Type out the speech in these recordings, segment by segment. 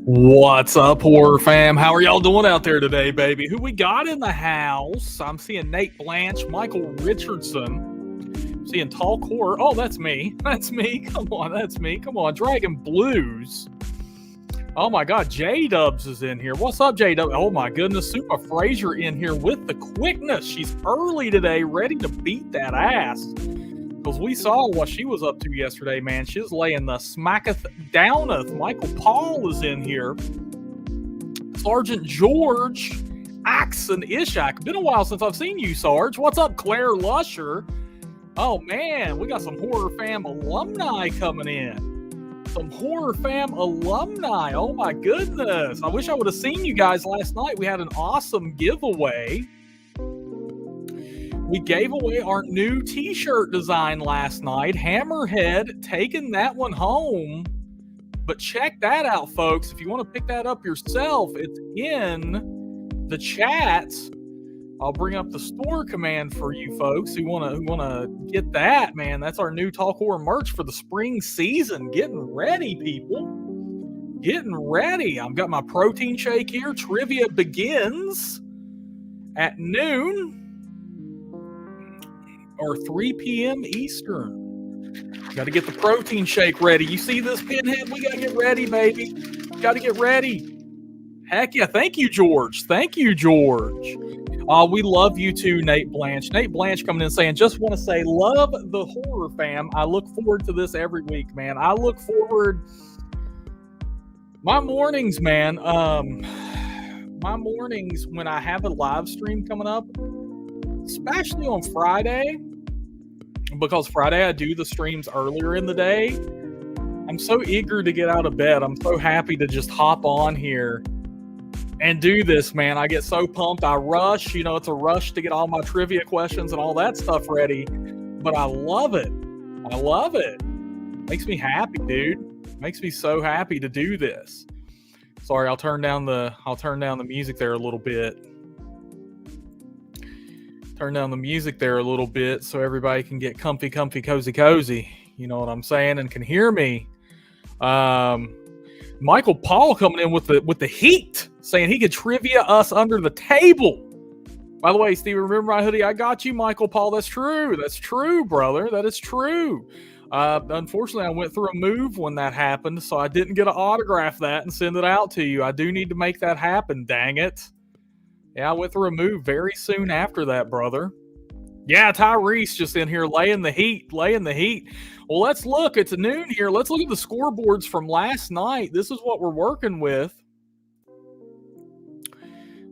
What's up, horror fam? How are y'all doing out there today, baby? Who we got in the house? I'm seeing Nate Blanche, Michael Richardson. Seeing Talk Horror. Oh, that's me. That's me. Come on, that's me. Come on, Dragon Blues. Oh my God, J Dubs is in here. What's up, J Dubs? Oh my goodness, Super Fraser in here with the quickness. She's early today, ready to beat that ass. Because we saw what she was up to yesterday, man. She's laying the smacketh downeth. Michael Paul is in here. Sergeant George Axon Ishak. Been a while since I've seen you, Sarge. What's up, Claire Lusher? Oh, man. We got some HorrorFam alumni coming in. Some HorrorFam alumni. Oh, my goodness. I wish I would have seen you guys last night. We had an awesome giveaway. We gave away our new t-shirt design last night. Hammerhead taking that one home. But check that out, folks. If you want to pick that up yourself, it's in the chat. I'll bring up the store command for you folks who want to get that, man. That's our new Talk Horror merch for the spring season. Getting ready, people. Getting ready. I've got my protein shake here. Trivia begins at noon. Or 3 p.m. Eastern. Got to get the protein shake ready. You see this, Pinhead? We got to get ready, baby. Got to get ready. Heck yeah. Thank you, George. Thank you, George. We love you too, Nate Blanche. Nate Blanche coming in saying, just want to say, love the horror fam. I look forward to this every week, man. I look forward. My mornings, man. My mornings when I have a live stream coming up, especially on Friday, because Friday I do the streams earlier in the day. I'm so eager to get out of bed. I'm so happy to just hop on here and do this, man. I get so pumped. I rush. It's a rush to get all my trivia questions and all that stuff ready. But I love it. I love it. Makes me happy, dude. Makes me so happy to do this. Sorry, I'll turn down the music there a little bit. Turn down the music there a little bit so everybody can get comfy, cozy. You know what I'm saying? And can hear me. Michael Paul coming in with the heat, saying he could trivia us under the table. By the way, Steve, remember my hoodie? I got you, Michael Paul. That's true. That's true, brother. That is true. Unfortunately, I went through a move when that happened, so I didn't get to autograph that and send it out to you. I do need to make that happen, dang it. Yeah, I went through a move very soon after that, brother. Yeah, Tyrese just in here laying the heat. Well, let's look. It's noon here. Let's look at the scoreboards from last night. This is what we're working with.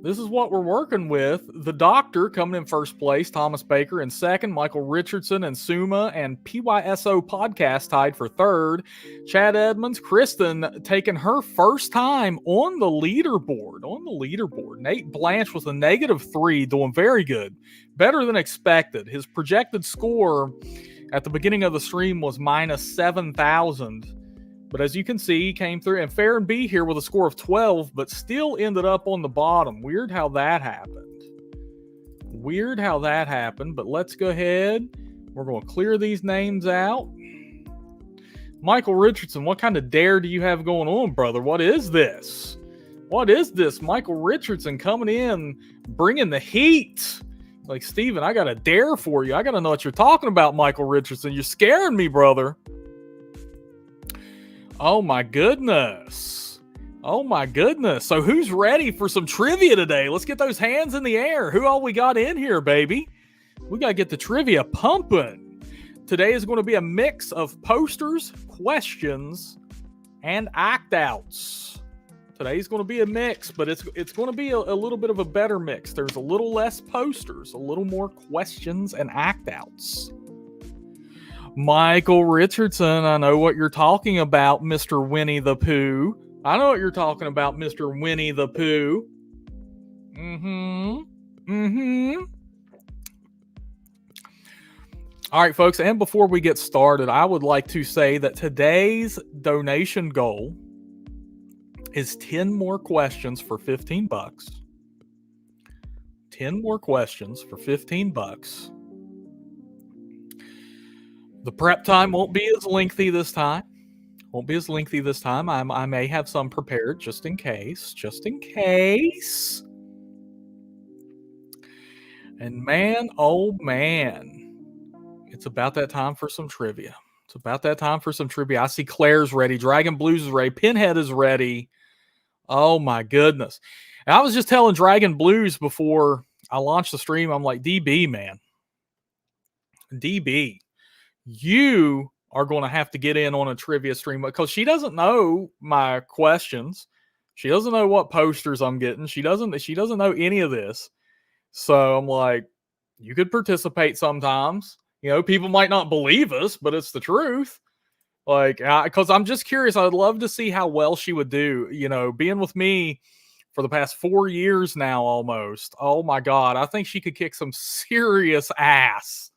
The Doctor coming in first place. Thomas Baker in second. Michael Richardson and Suma and PYSO Podcast tied for third. Chad Edmonds, Kristen taking her first time on the leaderboard. Nate Blanche was a -3, doing very good. Better than expected. His projected score at the beginning of the stream was -7,000. But as you can see, he came through, and Fair and B here with a score of 12, but still ended up on the bottom. Weird how that happened. But let's go ahead. We're going to clear these names out. Michael Richardson, what kind of dare do you have going on, brother? What is this? Michael Richardson coming in, bringing the heat. Like, Steven, I got a dare for you. I got to know what you're talking about, Michael Richardson. You're scaring me, brother. Oh my goodness. So who's ready for some trivia today? Let's get those hands in the air. Who all we got in here, baby? We got to get the trivia pumping. Today is going to be a mix of posters, questions, and act outs. Today's going to be a mix, but it's going to be a little bit of a better mix. There's a little less posters, a little more questions and act outs. Michael Richardson, I know what you're talking about, Mr. Winnie the Pooh. I know what you're talking about, Mr. Winnie the Pooh. All right, folks, and before we get started, I would like to say that today's donation goal is 10 more questions for $15. 10 more questions for $15. The prep time won't be as lengthy this time. Won't be as lengthy this time. I may have some prepared just in case. Just in case. And man, oh man, it's about that time for some trivia. It's about that time for some trivia. I see Claire's ready. Dragon Blues is ready. Pinhead is ready. Oh my goodness. And I was just telling Dragon Blues before I launched the stream, I'm like, DB, man. DB, you are going to have to get in on a trivia stream because she doesn't know my questions. She doesn't know what posters I'm getting. She doesn't know any of this. So I'm like, you could participate sometimes. You know, people might not believe us, but it's the truth. Like, because I'm just curious. I'd love to see how well she would do. You know, being with me for the past 4 years now almost. Oh my God. I think she could kick some serious ass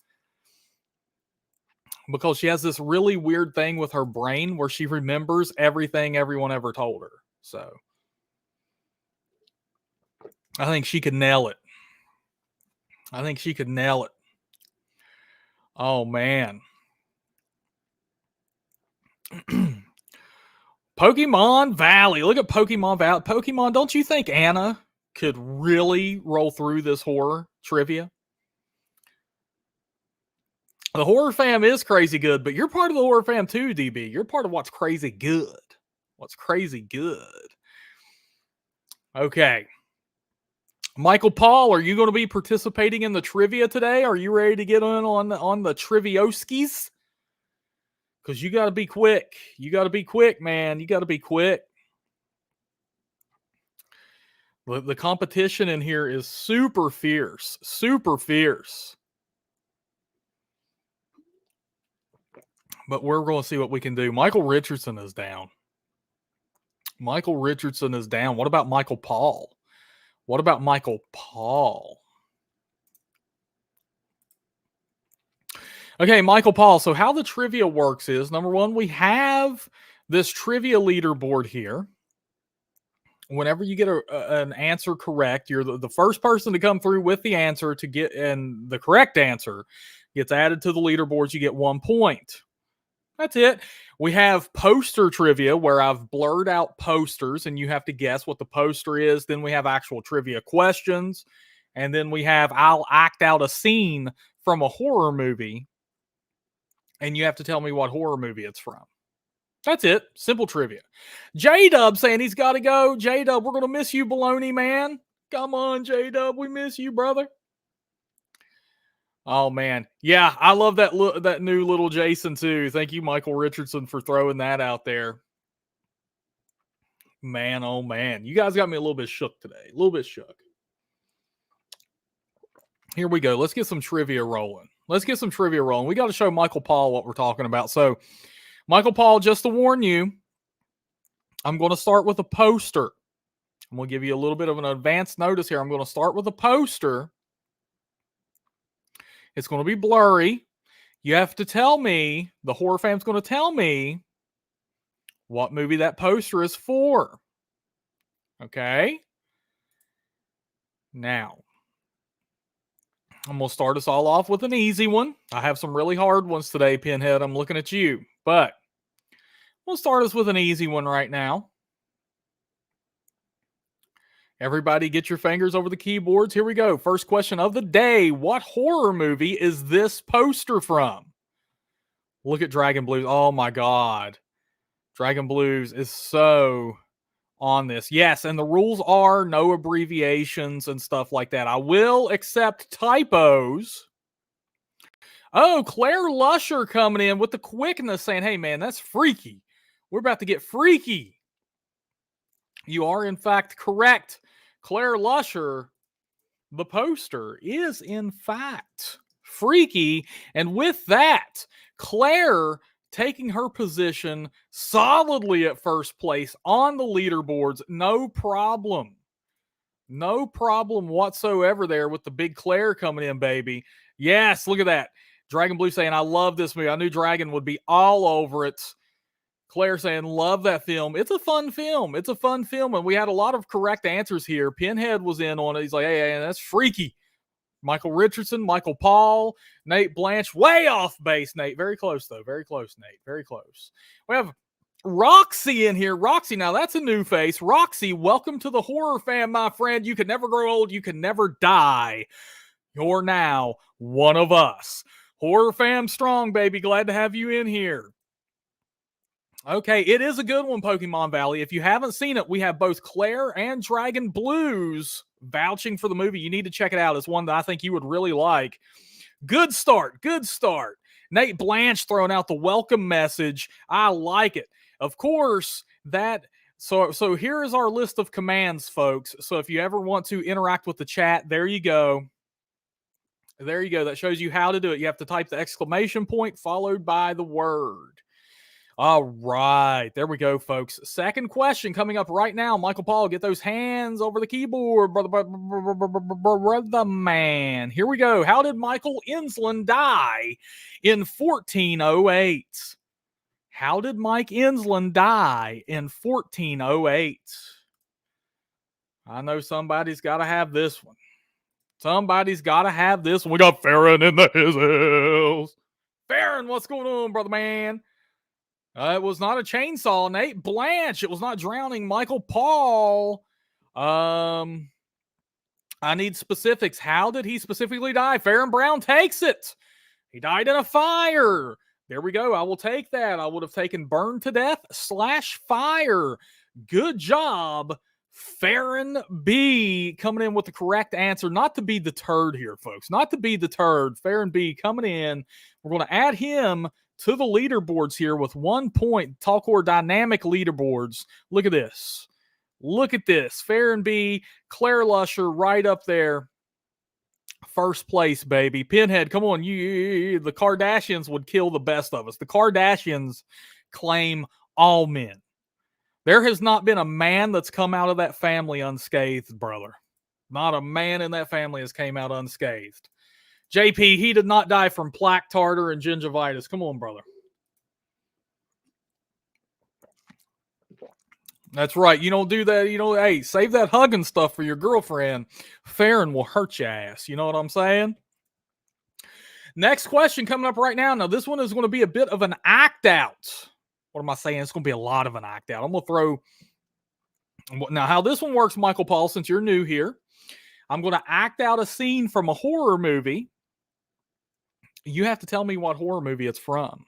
because she has this really weird thing with her brain where she remembers everything everyone ever told her. So I think she could nail it. I think she could nail it. Oh man. Pokemon Valley. Look at Pokemon Valley. Pokemon, don't you think Anna could really roll through this horror trivia? The horror fam is crazy good, but you're part of the horror fam too, DB. You're part of what's crazy good. What's crazy good. Okay. Michael Paul, are you going to be participating in the trivia today? Are you ready to get on the Trivioskis? Because you got to be quick. You got to be quick, man. You got to be quick. The competition in here is super fierce. Super fierce. But we're going to see what we can do. Michael Richardson is down. Michael Richardson is down. What about Michael Paul? What about Michael Paul? Okay, Michael Paul. So how the trivia works is, number one, we have this trivia leaderboard here. Whenever you get an answer correct, you're the first person to come through with the answer to get, and the correct answer gets added to the leaderboards. You get 1 point. That's it. We have poster trivia where I've blurred out posters and you have to guess what the poster is. Then we have actual trivia questions. And then we have I'll act out a scene from a horror movie. And you have to tell me what horror movie it's from. That's it. Simple trivia. J-Dub saying he's got to go. J-Dub, we're going to miss you, baloney man. Come on, J-Dub. We miss you, brother. Oh man, yeah, I love that new little Jason too. Thank you, Michael Richardson, for throwing that out there. Man, oh man, you guys got me a little bit shook today. A little bit shook. Here we go. Let's get some trivia rolling. We got to show Michael Paul what we're talking about. So, Michael Paul, just to warn you, I'm going to start with a poster. I'm going to give you a little bit of an advance notice here. I'm going to start with a poster. It's going to be blurry. You have to tell me, the horror fam's going to tell me what movie that poster is for. Okay? Now, I'm going to start us all off with an easy one. I have some really hard ones today, Pinhead. I'm looking at you. But we'll start us with an easy one right now. Everybody get your fingers over the keyboards. Here we go. First question of the day. What horror movie is this poster from? Look at Dragon Blues. Oh my God. Dragon Blues is so on this. Yes, and the rules are no abbreviations and stuff like that. I will accept typos. Oh, Claire Lusher coming in with the quickness saying, hey man, that's freaky. We're about to get freaky. You are in fact correct. Claire Lusher, the poster, is in fact freaky. And with that, Claire taking her position solidly at first place on the leaderboards. No problem. No problem whatsoever there with the big Claire coming in, baby. Yes, look at that. Dragon Blue saying, I love this movie. I knew Dragon would be all over it. Claire saying, love that film. It's a fun film. It's a fun film. And we had a lot of correct answers here. Pinhead was in on it. He's like, hey, that's freaky. Michael Richardson, Michael Paul, Nate Blanche, way off base, Nate. Very close, though. Very close, Nate. Very close. We have Roxy in here. Roxy, now that's a new face. Roxy, welcome to the Horror Fam, my friend. You can never grow old. You can never die. You're now one of us. Horror Fam strong, baby. Glad to have you in here. Okay, it is a good one, Pokemon Valley. If you haven't seen it, we have both Claire and Dragon Blues vouching for the movie. You need to check it out. It's one that I think you would really like. Good start. Good start. Nate Blanche throwing out the welcome message. I like it. Of course, so here is our list of commands, folks. So if you ever want to interact with the chat, there you go. There you go. That shows you how to do it. You have to type the exclamation point followed by the word. All right. There we go, folks. Second question coming up right now. Michael Paul, get those hands over the keyboard, brother man. Here we go. How did Michael Insland die in 1408? How did Mike Insland die in 1408? I know somebody's got to have this one. Somebody's got to have this one. We got Farron in the hills. Farron, what's going on, brother man? It was not a chainsaw. Nate Blanche. It was not drowning. Michael Paul. I need specifics. How did he specifically die? Farron Brown takes it. He died in a fire. There we go. I will take that. I would have taken burned to death / fire. Good job, Farron B. Coming in with the correct answer. Not to be deterred here, folks. Not to be deterred. Farron B. coming in. We're going to add him to the leaderboards here with 1 point. Talkcore dynamic leaderboards. Look at this. Look at this. Farron B. Claire Lusher right up there. First place, baby. Pinhead, come on. The Kardashians would kill the best of us. The Kardashians claim all men. There has not been a man that's come out of that family unscathed, brother. Not a man in that family has came out unscathed. JP, he did not die from plaque tartar and gingivitis. Come on, brother. That's right. You don't do that. Hey, save that hugging stuff for your girlfriend. Farron will hurt your ass. You know what I'm saying? Next question coming up right now. Now, this one is going to be a bit of an act out. What am I saying? It's going to be a lot of an act out. I'm going to throw... Now, how this one works, Michael Paul, since you're new here, I'm going to act out a scene from a horror movie. You have to tell me what horror movie it's from.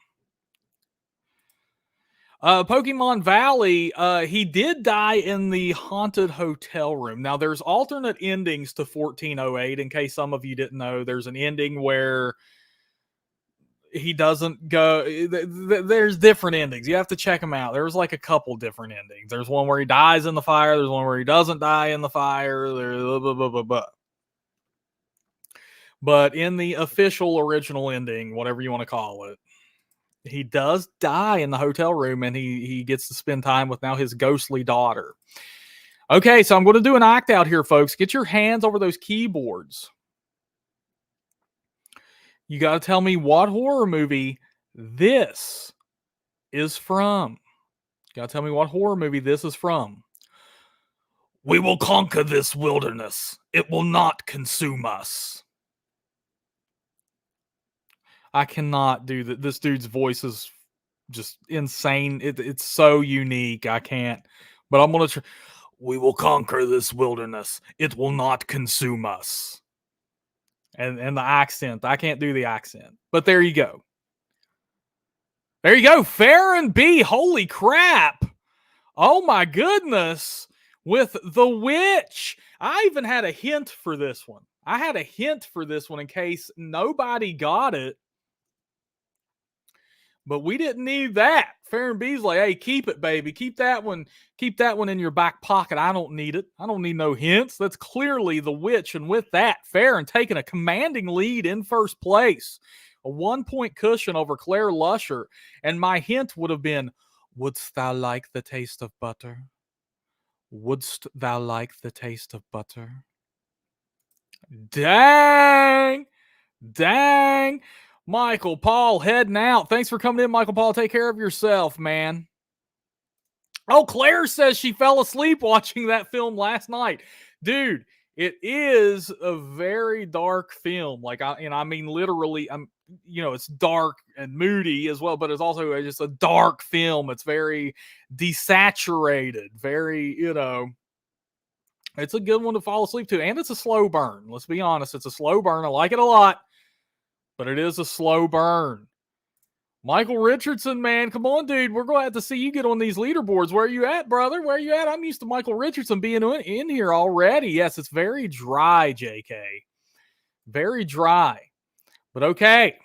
Pokemon Valley, he did die in the haunted hotel room. Now, there's alternate endings to 1408. In case some of you didn't know, there's an ending where he doesn't go. There's different endings. You have to check them out. There's like a couple different endings. There's one where he dies in the fire. There's one where he doesn't die in the fire. But in the official original ending, whatever you want to call it, he does die in the hotel room, and he gets to spend time with now his ghostly daughter. Okay, so I'm going to do an act out here, folks. Get your hands over those keyboards. You got to tell me what horror movie this is from. You got to tell me what horror movie this is from. We will conquer this wilderness. It will not consume us. I cannot do that. This dude's voice is just insane. It's so unique. I can't. But I'm going to try. We will conquer this wilderness. It will not consume us. And the accent. I can't do the accent. But there you go. There you go. Farron B. Holy crap. Oh my goodness. With The Witch. I even had a hint for this one. I had a hint for this one in case nobody got it. But we didn't need that. Farron B's like, hey, keep it, baby. Keep that one in your back pocket. I don't need it. I don't need no hints. That's clearly The Witch. And with that, Farron taking a commanding lead in first place. A 1 point cushion over Claire Lusher. And my hint would have been, wouldst thou like the taste of butter? Wouldst thou like the taste of butter? Dang. Michael Paul heading out. Thanks for coming in, Michael Paul. Take care of yourself, man. Oh, Claire says she fell asleep watching that film last night. Dude, it is a very dark film. I mean, literally, it's dark and moody as well, but it's also just a dark film. It's very desaturated, very, it's a good one to fall asleep to. And it's a slow burn. Let's be honest. It's a slow burn. I like it a lot, but it is a slow burn. Michael Richardson, man, come on, dude. We're going to have to see you get on these leaderboards. Where are you at, brother? Where are you at? I'm used to Michael Richardson being in here already. Yes, it's very dry, JK. Very dry. But okay.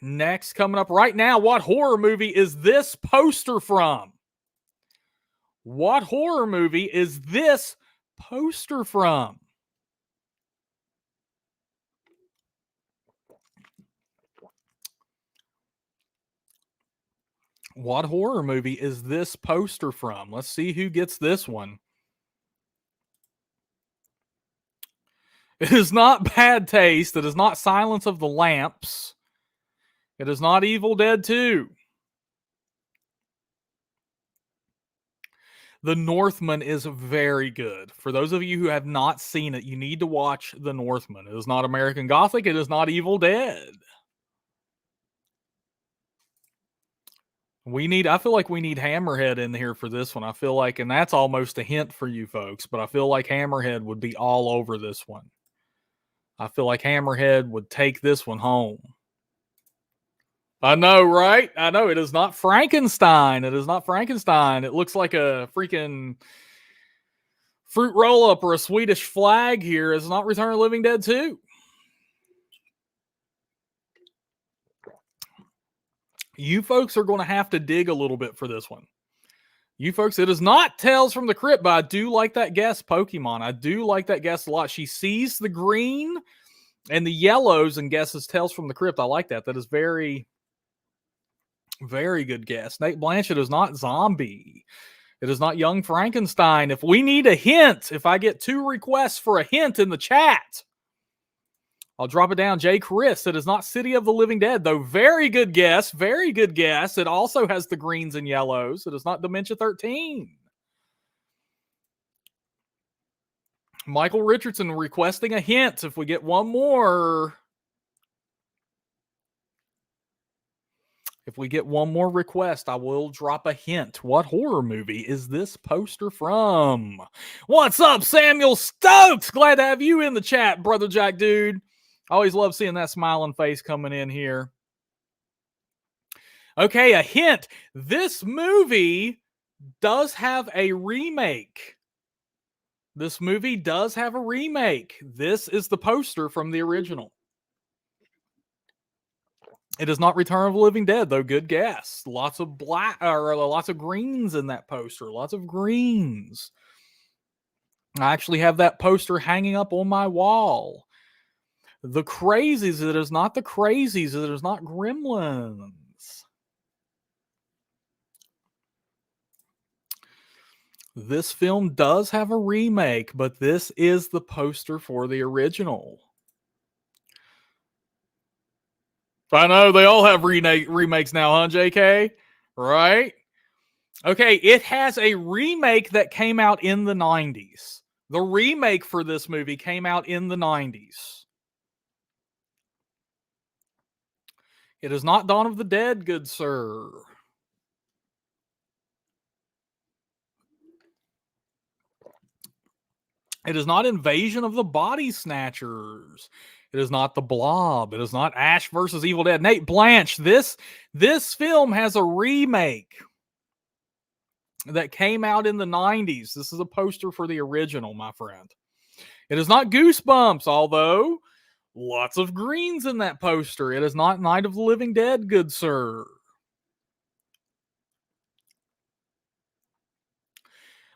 Next, coming up right now, what horror movie is this poster from? What horror movie is this poster from? What horror movie is this poster from? Let's see who gets this one. It is not Bad Taste. It is not Silence of the Lambs. It is not Evil Dead 2. The Northman is very good. For those of you who have not seen it, you need to watch The Northman. It is not American Gothic. It is not Evil Dead. I feel like we need Hammerhead in here for this one. I feel like, and that's almost a hint for you folks, but I feel like Hammerhead would be all over this one. I feel like Hammerhead would take this one home. I know, right? I know. It is not Frankenstein. It is not Frankenstein. It looks like a freaking fruit roll-up or a Swedish flag here. It's not Return of the Living Dead 2. You folks are going to have to dig a little bit for this one. You folks, it is not Tales from the Crypt, but I do like that guess, Pokemon. I do like that guess a lot. She sees the green and the yellows and guesses Tales from the Crypt. I like that. That is very, very good guess. Nate Blanchett is not Zombie. It is not Young Frankenstein. If we need a hint, if I get 2 requests for a hint in the chat, I'll drop it down. Jay Chris, it is not City of the Living Dead, though. Very good guess. Very good guess. It also has the greens and yellows. It is not Dementia 13. Michael Richardson requesting a hint. If we get one more. If we get one more request, I will drop a hint. What horror movie is this poster from? What's up, Samuel Stokes? Glad to have you in the chat, Brother Jack, dude. Always love seeing that smiling face coming in here. Okay, a hint. This movie does have a remake. This movie does have a remake. This is the poster from the original. It is not Return of the Living Dead, though. Good guess. Lots of lots of greens in that poster. Lots of greens. I actually have that poster hanging up on my wall. The Crazies. It is not the Crazies. It is not Gremlins. This film does have a remake, but this is the poster for the original. I know they all have remakes now, huh, JK? Right? Okay, it has a remake that came out in the 90s. The remake for this movie came out in the 90s. It is not Dawn of the Dead, good sir. It is not Invasion of the Body Snatchers. It is not The Blob. It is not Ash versus Evil Dead. Nate Blanche, this film has a remake that came out in the 90s. This is a poster for the original, my friend. It is not Goosebumps, although lots of greens in that poster. It is not Night of the Living Dead, good sir.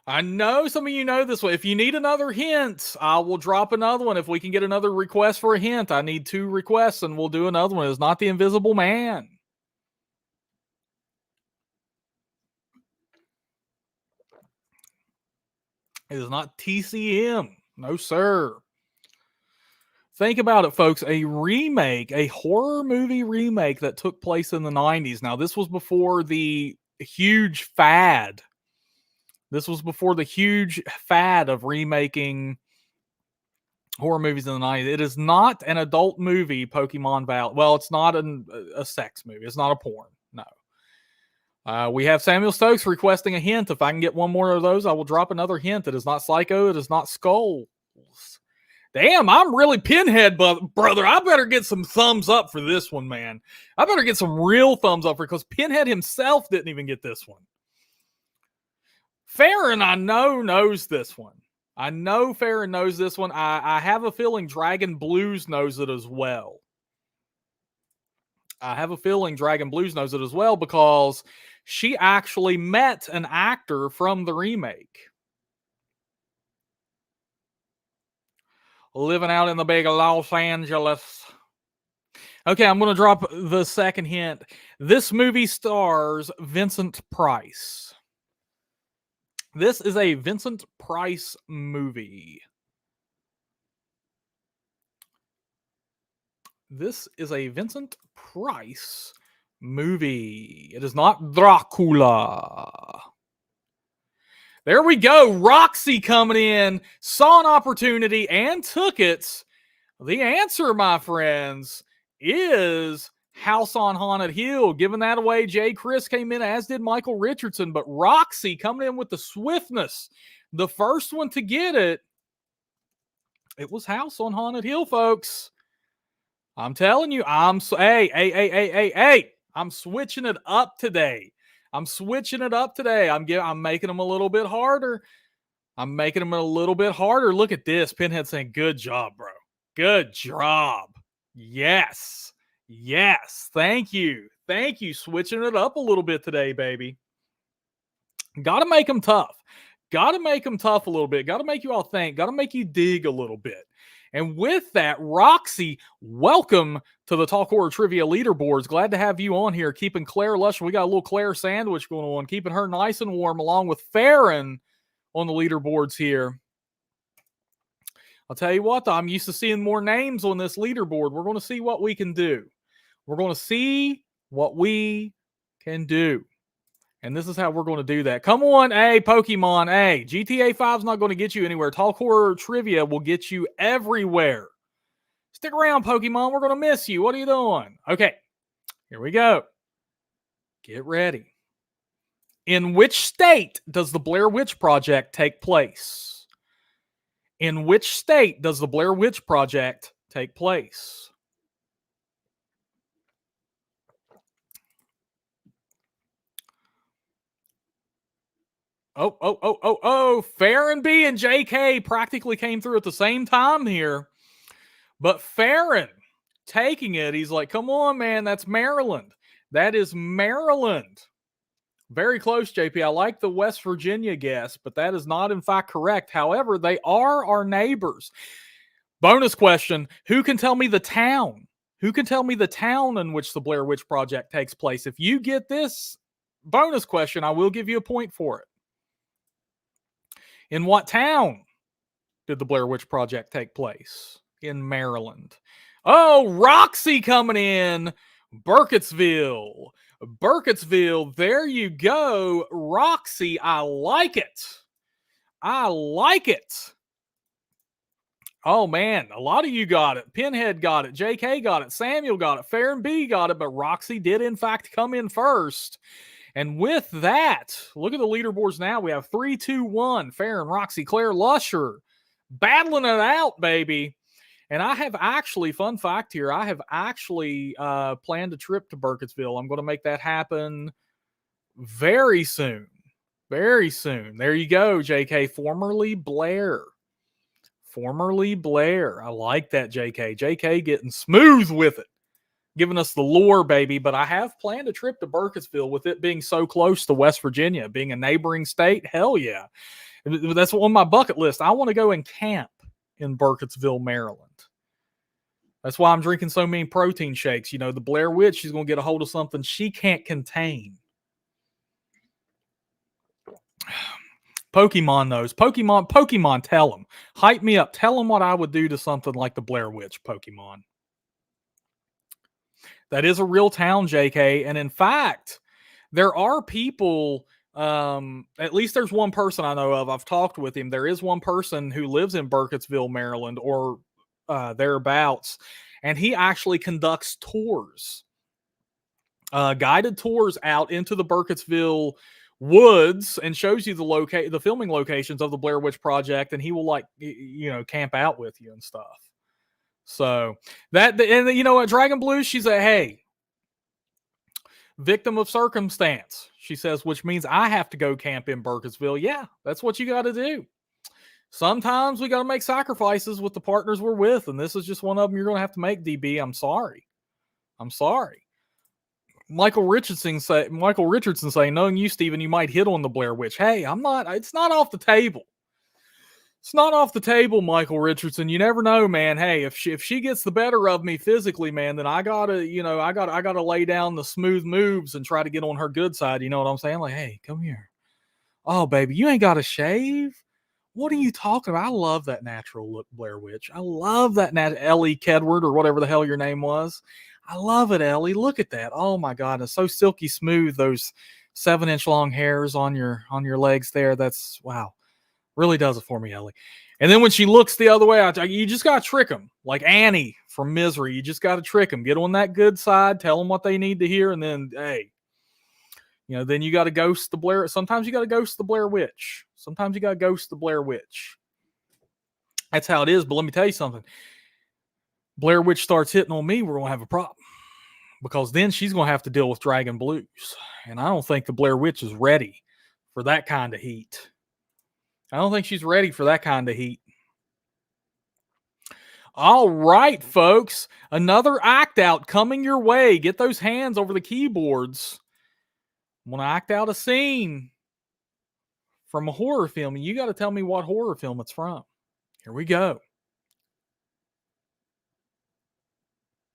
I know some of you know this one. If you need another hint, I will drop another one. If we can get another request for a hint, I need 2 requests and we'll do another one. It's not The Invisible Man. It is not TCM. No, sir. Think about it, folks. A remake, a horror movie remake that took place in the 90s. Now, this was before the huge fad. This was before the huge fad of remaking horror movies in the 90s. It is not an adult movie, Pokemon Valley. Well, it's not a sex movie. It's not a porn. No. We have Samuel Stokes requesting a hint. If I can get one more of those, I will drop another hint. It is not Psycho. It is not Skulls. Damn, I'm really pinhead, brother. I better get some thumbs up for this one, man. I better get some real thumbs up for because Pinhead himself didn't even get this one. Farron, I know, knows this one. I know Farron knows this one. I have a feeling Dragon Blues knows it as well. I have a feeling Dragon Blues knows it as well because she actually met an actor from the remake. Living out in the big Los Angeles. Okay, I'm going to drop the second hint. This movie stars Vincent Price. This is a Vincent Price movie. This is a Vincent Price movie. It is not Dracula. There we go. Roxy coming in, saw an opportunity and took it. The answer, my friends, is House on Haunted Hill. Giving that away, Jay Chris came in, as did Michael Richardson. But Roxy coming in with the swiftness. The first one to get it, it was House on Haunted Hill, folks. I'm telling you, I'm switching it up today. I'm making them a little bit harder. Look at this. Pinhead saying, good job, bro. Good job. Yes. Thank you. Switching it up a little bit today, baby. Got to make them tough. Got to make them tough a little bit. Got to make you all think. Got to make you dig a little bit. And with that, Roxy, welcome to the Talk Horror Trivia Leaderboards. Glad to have you on here, keeping Claire lush. We got a little Claire sandwich going on, keeping her nice and warm, along with Farron on the leaderboards here. I'll tell you what, though, I'm used to seeing more names on this leaderboard. We're going to see what we can do. And this is how we're going to do that. Come on, hey, Pokemon, hey. GTA 5's not going to get you anywhere. Talk Horror Trivia will get you everywhere. Stick around, Pokemon. We're going to miss you. What are you doing? Okay, here we go. Get ready. In which state does the Blair Witch Project take place? In which state does the Blair Witch Project take place? Farron B and JK practically came through at the same time here. But Farron taking it, he's like, come on, man, that's Maryland. That is Maryland. Very close, JP. I like the West Virginia guess, but that is not, in fact, correct. However, they are our neighbors. Bonus question, who can tell me the town? Who can tell me the town in which the Blair Witch Project takes place? If you get this bonus question, I will give you a point for it. In what town did the Blair Witch Project take place? In Maryland. Oh, Roxy coming in. Burkittsville. There you go. Roxy, I like it. Oh, man, a lot of you got it. Pinhead got it. JK got it. Samuel got it. Farron B got it. But Roxy did, in fact, come in first. And with that, look at the leaderboards now. We have 3-2-1. Farron, Roxy, Claire, Lusher. Battling it out, baby. And I have actually, fun fact here, I have actually planned a trip to Burkittsville. I'm going to make that happen very soon. There you go, JK. Formerly Blair. I like that, JK. JK getting smooth with it. Giving us the lore, baby. But I have planned a trip to Burkittsville with it being so close to West Virginia, being a neighboring state. Hell yeah. That's on my bucket list. I want to go and camp in Burkittsville, Maryland. That's why I'm drinking so many protein shakes. You know, the Blair Witch, she's going to get a hold of something she can't contain. Pokemon knows. Pokemon, tell them. Hype me up. Tell them what I would do to something like the Blair Witch, Pokemon. That is a real town, JK. And in fact, there are people At least there's one person I know of. I've talked with him. There is one person who lives in Burkittsville, Maryland, or thereabouts, and he actually conducts tours, guided tours out into the Burkittsville woods, and shows you the filming locations of the Blair Witch Project, and he will camp out with you and stuff. So and you know what, Dragon Blue, she said, hey, victim of circumstance, she says, which means I have to go camp in Burkittsville. Yeah, that's what you got to do. Sometimes we got to make sacrifices with the partners we're with, and this is just one of them you're going to have to make, DB. I'm sorry. Michael Richardson saying, knowing you, Steven, you might hit on the Blair Witch. Hey, I'm not. It's not off the table. It's not off the table, Michael Richardson. You never know, man. Hey, if she gets the better of me physically, man, then I gotta lay down the smooth moves and try to get on her good side. You know what I'm saying? Like, hey, come here. Oh, baby, you ain't got to shave. What are you talking about? I love that natural look, Blair Witch. I love that Ellie Kedward, or whatever the hell your name was. I love it, Ellie. Look at that. Oh my God, it's so silky smooth. Those 7-inch long hairs on your legs there. That's wow. Really does it for me, Ellie. And then when she looks the other way, you just got to trick them. Like Annie from Misery. You just got to trick them. Get on that good side. Tell them what they need to hear. And then, hey, then you got to ghost the Blair. Sometimes you got to ghost the Blair Witch. That's how it is. But let me tell you something. Blair Witch starts hitting on me, we're going to have a problem. Because then she's going to have to deal with Dragon Blues. And I don't think the Blair Witch is ready for that kind of heat. I don't think she's ready for that kind of heat. All right, folks. Another act out coming your way. Get those hands over the keyboards. I'm going to act out a scene from a horror film. And you got to tell me what horror film it's from. Here we go.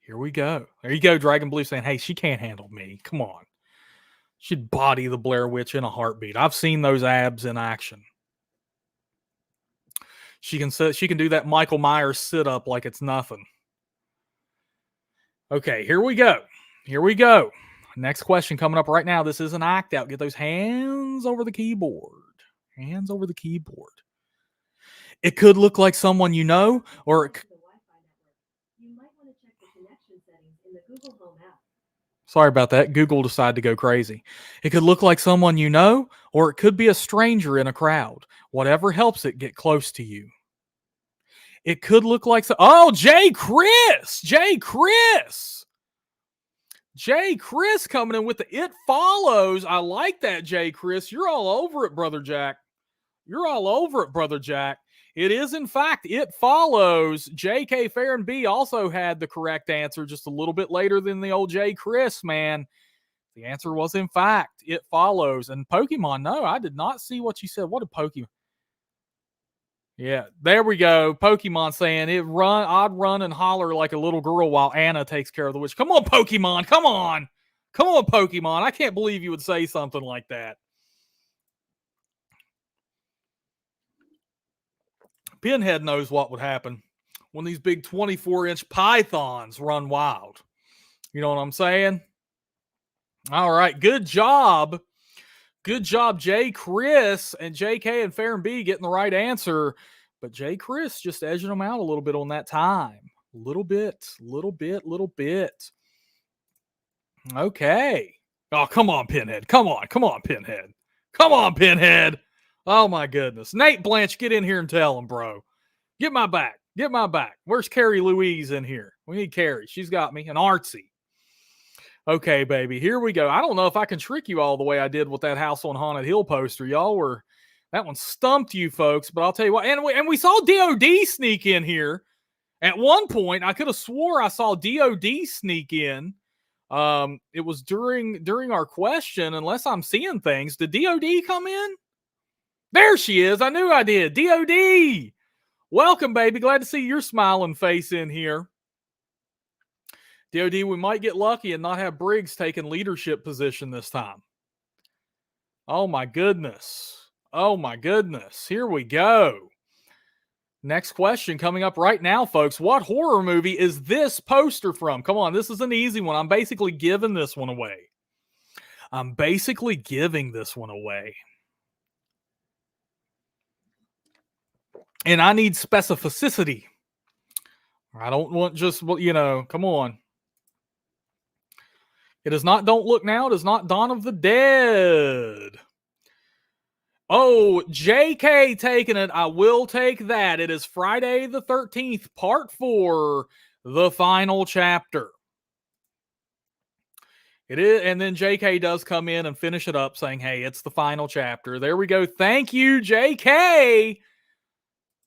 There you go, Dragon Blue saying, hey, she can't handle me. Come on. She'd body the Blair Witch in a heartbeat. I've seen those abs in action. She can do that Michael Myers sit up like it's nothing. Okay, here we go. Next question coming up right now. This is an act out. Get those hands over the keyboard. It could look like someone you know, or it Sorry about that. Google decided to go crazy. It could look like someone you know, or it could be a stranger in a crowd. Whatever helps it get close to you. It could look like... Jay Chris coming in with the It Follows. I like that, Jay Chris. You're all over it, Brother Jack. It is, in fact, It Follows. J.K. Farron B also had the correct answer just a little bit later than the old J. Chris, man. The answer was, in fact, It Follows. And Pokemon, no, I did not see what you said. What did Pokemon... Yeah, there we go. Pokemon saying, I'd run and holler like a little girl while Anna takes care of the witch. Come on, Pokemon. Come on, Pokemon. I can't believe you would say something like that. Pinhead knows what would happen when these big 24-inch pythons run wild. You know what I'm saying? All right. Good job, Jay Chris and JK and Farron B getting the right answer. But Jay Chris just edging them out a little bit on that time. Little bit. Okay. Oh, come on, Pinhead. Come on, Pinhead. Oh, my goodness. Nate Blanche, get in here and tell him, bro. Get my back. Where's Carrie Louise in here? We need Carrie. She's got me. And Artsy. Okay, baby. Here we go. I don't know if I can trick you all the way I did with that House on Haunted Hill poster. That one stumped you folks. But I'll tell you what. And we saw DOD sneak in here. At one point, I could have swore I saw DOD sneak in. It was during our question, unless I'm seeing things. Did DOD come in? There she is. I knew I did. DOD. Welcome, baby. Glad to see your smiling face in here. DOD, we might get lucky and not have Briggs taking leadership position this time. Oh, my goodness. Here we go. Next question coming up right now, folks. What horror movie is this poster from? Come on, this is an easy one. I'm basically giving this one away. I'm basically giving this one away. And I need specificity. I don't want just, come on. It is not Don't Look Now. It is not Dawn of the Dead. Oh, JK taking it. I will take that. It is Friday the 13th, part 4, the final chapter. It is, and then JK does come in and finish it up saying, hey, it's the final chapter. There we go. Thank you, JK.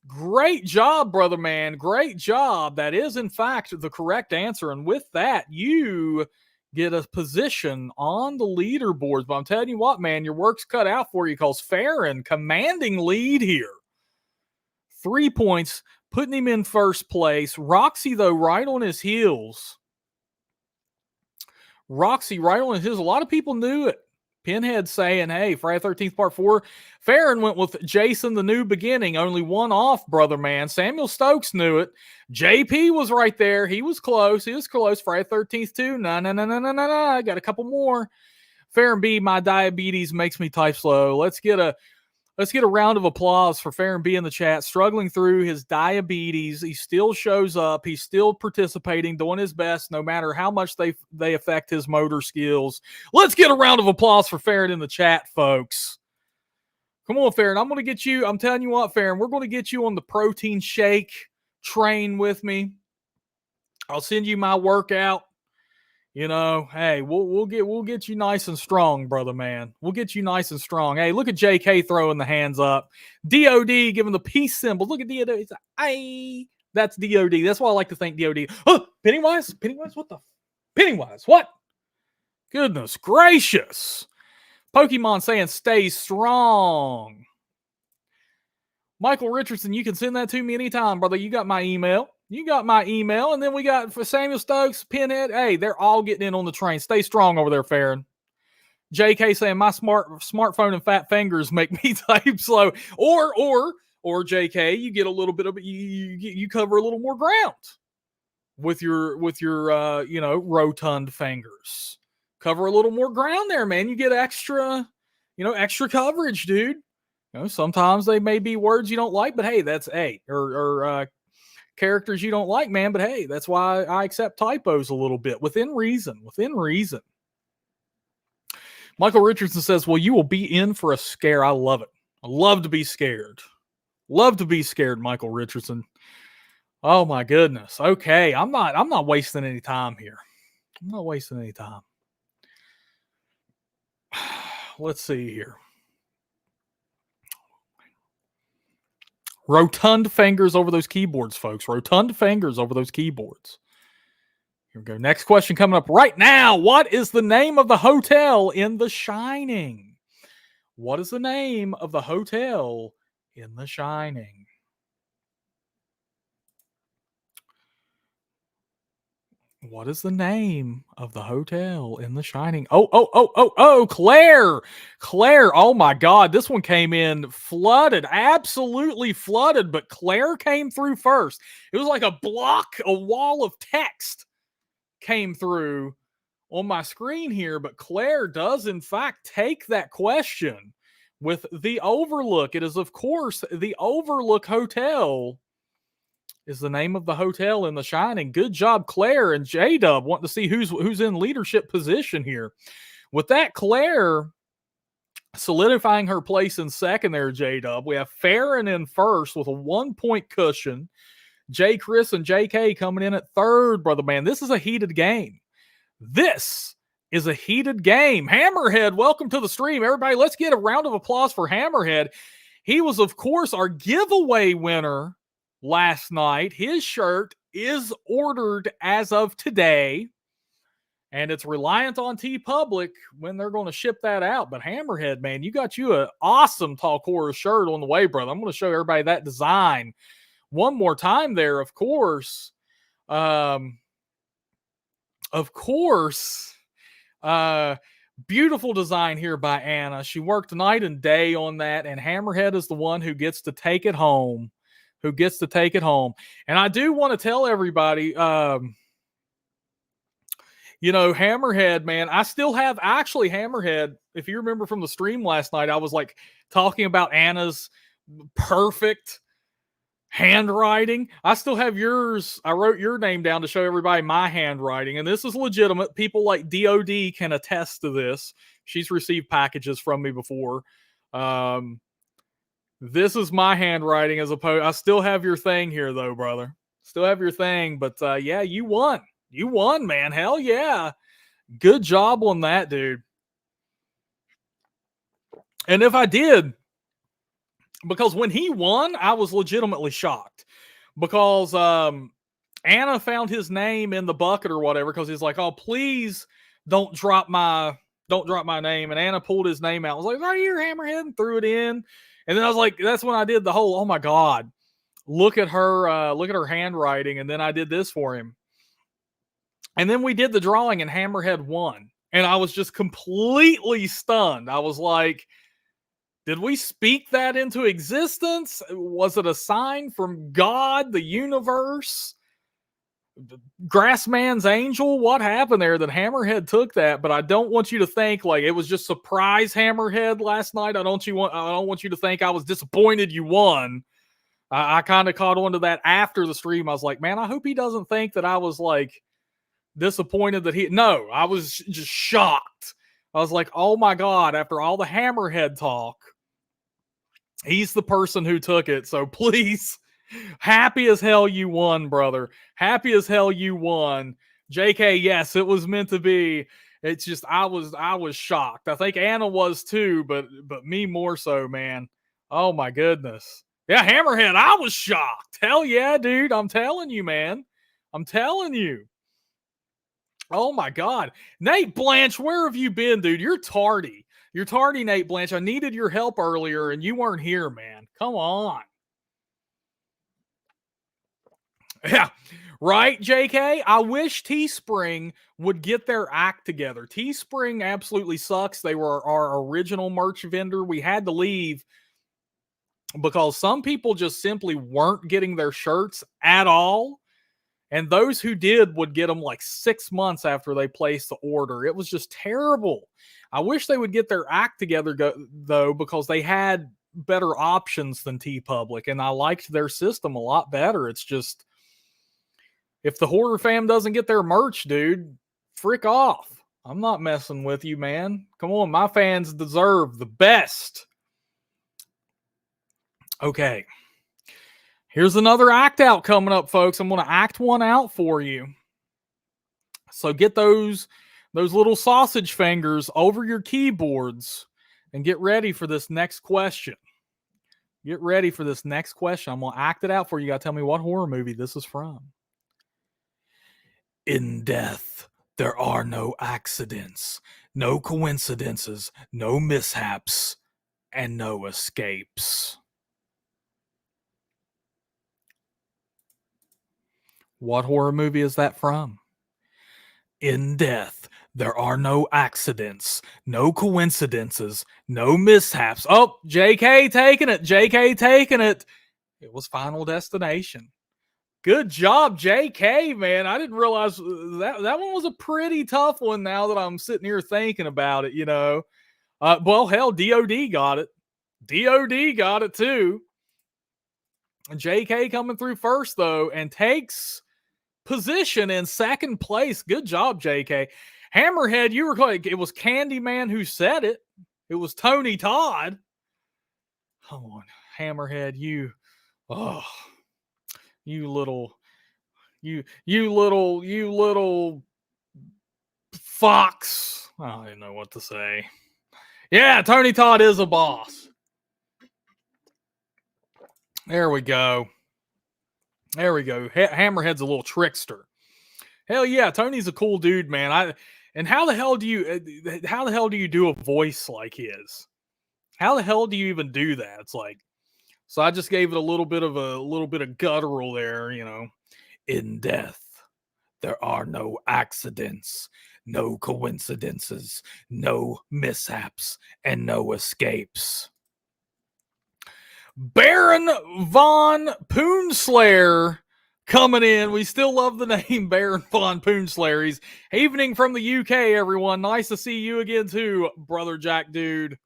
Great job, brother man. Great job. That is, in fact, the correct answer. And with that, you get a position on the leaderboards. But I'm telling you what, man, your work's cut out for you because Farron commanding lead here. 3 points, putting him in first place. Roxy, though, right on his heels. A lot of people knew it. Pinhead saying, hey, Friday 13th, part 4. Farron went with Jason, the New Beginning. Only one off, brother man. Samuel Stokes knew it. JP was right there. He was close. Friday 13th, too. No. I got a couple more. Farron B, my diabetes makes me type slow. Let's get a round of applause for Farron B in the chat. Struggling through his diabetes. He still shows up. He's still participating, doing his best, no matter how much they affect his motor skills. Let's get a round of applause for Farron in the chat, folks. Come on, Farron. I'm going to get you. I'm telling you what, Farron, we're going to get you on the protein shake train with me. I'll send you my workout. Hey, we'll get you nice and strong, brother man. We'll get you nice and strong. Hey, look at JK throwing the hands up. DOD giving the peace symbol. Look at DOD. It's like, aye. That's DOD. That's why I like to thank DOD. Oh, Pennywise? What the? Pennywise, what? Goodness gracious. Pokemon saying stay strong. Michael Richardson, you can send that to me anytime, brother. You got my email. And then we got for Samuel Stokes, Pinhead. Hey, they're all getting in on the train. Stay strong over there, Farron. JK saying my smartphone and fat fingers make me type slow. Or JK, you get a little bit of you cover a little more ground with your rotund fingers. Cover a little more ground there, man. You get extra coverage, dude. Sometimes they may be words you don't like, but hey, that's characters you don't like, man. But hey, that's why I accept typos a little bit within reason. Michael Richardson says, well, you will be in for a scare. I love it. I love to be scared. Michael Richardson. Oh my goodness. Okay. I'm not wasting any time here. Let's see here. Rotund fingers over those keyboards, folks. Here we go. Next question coming up right now. What is the name of the hotel in The Shining? What is the name of the hotel in The Shining? What is the name of the hotel in The Shining? Oh, Claire. Oh my God. This one came in flooded, absolutely flooded, but Claire came through first. It was like a wall of text came through on my screen here, but Claire does in fact take that question with the Overlook. It is, of course, the Overlook Hotel is the name of the hotel in The Shining. Good job, Claire and J-Dub. Want to see who's in leadership position here. With that, Claire solidifying her place in second there, J-Dub. We have Farron in first with a 1-point cushion. J. Chris and JK coming in at third, brother man. This is a heated game. Hammerhead, welcome to the stream. Everybody, let's get a round of applause for Hammerhead. He was, of course, our giveaway winner last night. His shirt is ordered as of today, and it's reliant on TeePublic when they're going to ship that out. But Hammerhead, man, you got you an awesome Talk Horror shirt on the way, brother. I'm going to show everybody that design one more time there, of course. Beautiful design here by Anna. She worked night and day on that, and Hammerhead is the one who gets to take it home. And I do want to tell everybody, Hammerhead, man, I still have actually Hammerhead. If you remember from the stream last night, I was like talking about Anna's perfect handwriting. I still have yours. I wrote your name down to show everybody my handwriting, and this is legitimate. People like DOD can attest to this. She's received packages from me before. This is my handwriting as opposed. I still have your thing here, though, brother. Still have your thing, but yeah, you won. You won, man. Hell yeah. Good job on that, dude. And if I did, because when he won, I was legitimately shocked because Anna found his name in the bucket or whatever because he's like, "Oh, please don't drop my name." And Anna pulled his name out. I was like, "Right here, Hammerhead," and threw it in. And then I was like, that's when I did the whole, "Oh my God, look at her handwriting." And then I did this for him. And then we did the drawing and Hammerhead won. And I was just completely stunned. I was like, did we speak that into existence? Was it a sign from God, the universe, Grassman's angel? What happened there that Hammerhead took that? But I don't want you to think like it was just surprise Hammerhead last night. I don't want you to think I was disappointed you won. I kind of caught on to that after the stream. I was like, man, I hope he doesn't think that I was like disappointed that no, I was just shocked. I was like, oh my God, after all the Hammerhead talk, he's the person who took it. So please, happy as hell you won, brother. Happy as hell you won. JK, yes, it was meant to be. It's just I was shocked. I think Anna was too, but me more so, man. Oh my goodness. Yeah, Hammerhead, I was shocked. Hell yeah, dude. I'm telling you, man. I'm telling you. Oh my God. Nate Blanche, where have you been, dude? You're tardy. You're tardy, Nate Blanche. I needed your help earlier and you weren't here, man. Come on. Yeah. Right, JK? I wish Teespring would get their act together. Teespring absolutely sucks. They were our original merch vendor. We had to leave because some people just simply weren't getting their shirts at all. And those who did would get them like 6 months after they placed the order. It was just terrible. I wish they would get their act together, though, because they had better options than TeePublic, and I liked their system a lot better. It's just, if the HorrorFam doesn't get their merch, dude, frick off. I'm not messing with you, man. Come on, my fans deserve the best. Okay. Here's another act out coming up, folks. I'm going to act one out for you. So get those little sausage fingers over your keyboards and get ready for this next question. Get ready for this next question. I'm going to act it out for you. You got to tell me what horror movie this is from. In death, there are no accidents, no coincidences, no mishaps, and no escapes. What horror movie is that from? In death, there are no accidents, no coincidences, no mishaps. Oh, JK taking it. JK taking it. It was Final Destination. Good job, JK, man. I didn't realize that one was a pretty tough one now that I'm sitting here thinking about it, Well, hell, DOD got it. DOD got it too. JK coming through first, though, and takes position in second place. Good job, JK. Hammerhead, you were like, it was Candyman who said it. It was Tony Todd. Come on, Hammerhead, you little fox. I don't even know what to say. Yeah, Tony Todd is a boss. There we go. Hammerhead's a little trickster. Hell yeah, Tony's a cool dude, man. How the hell do you do a voice like his? How the hell do you even do that? It's like, so I just gave it a little bit of guttural there, In death, there are no accidents, no coincidences, no mishaps, and no escapes. Baron von Poonslayer Coming in, we still love the name Baron von Poonslayer. He's evening from the UK, everyone. Nice to see you again, too, Brother Jack Dude.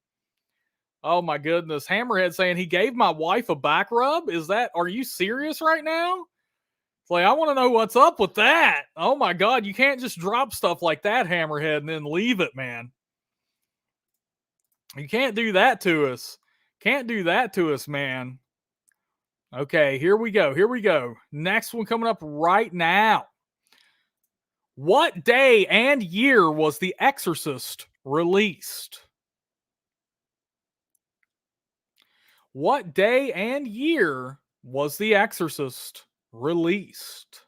Oh my goodness. Hammerhead saying he gave my wife a back rub. Are you serious right now? It's like, I want to know what's up with that. Oh my God. You can't just drop stuff like that, Hammerhead, and then leave it, man. You can't do that to us. Can't do that to us, man. Okay, here we go. Here we go. Next one coming up right now. What day and year was The Exorcist released? What day and year was The Exorcist released?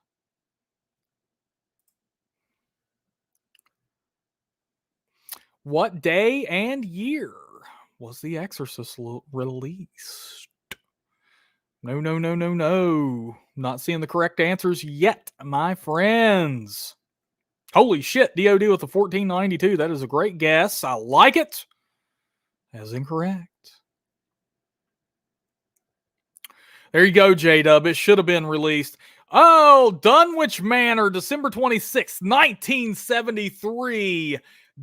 What day and year was The Exorcist released? No, no, no, no, no. Not seeing the correct answers yet, my friends. Holy shit, DOD with the 1492. That is a great guess. I like it. That is incorrect. There you go, J-Dub. It should have been released. Oh, Dunwich Manor, December 26th, 1973.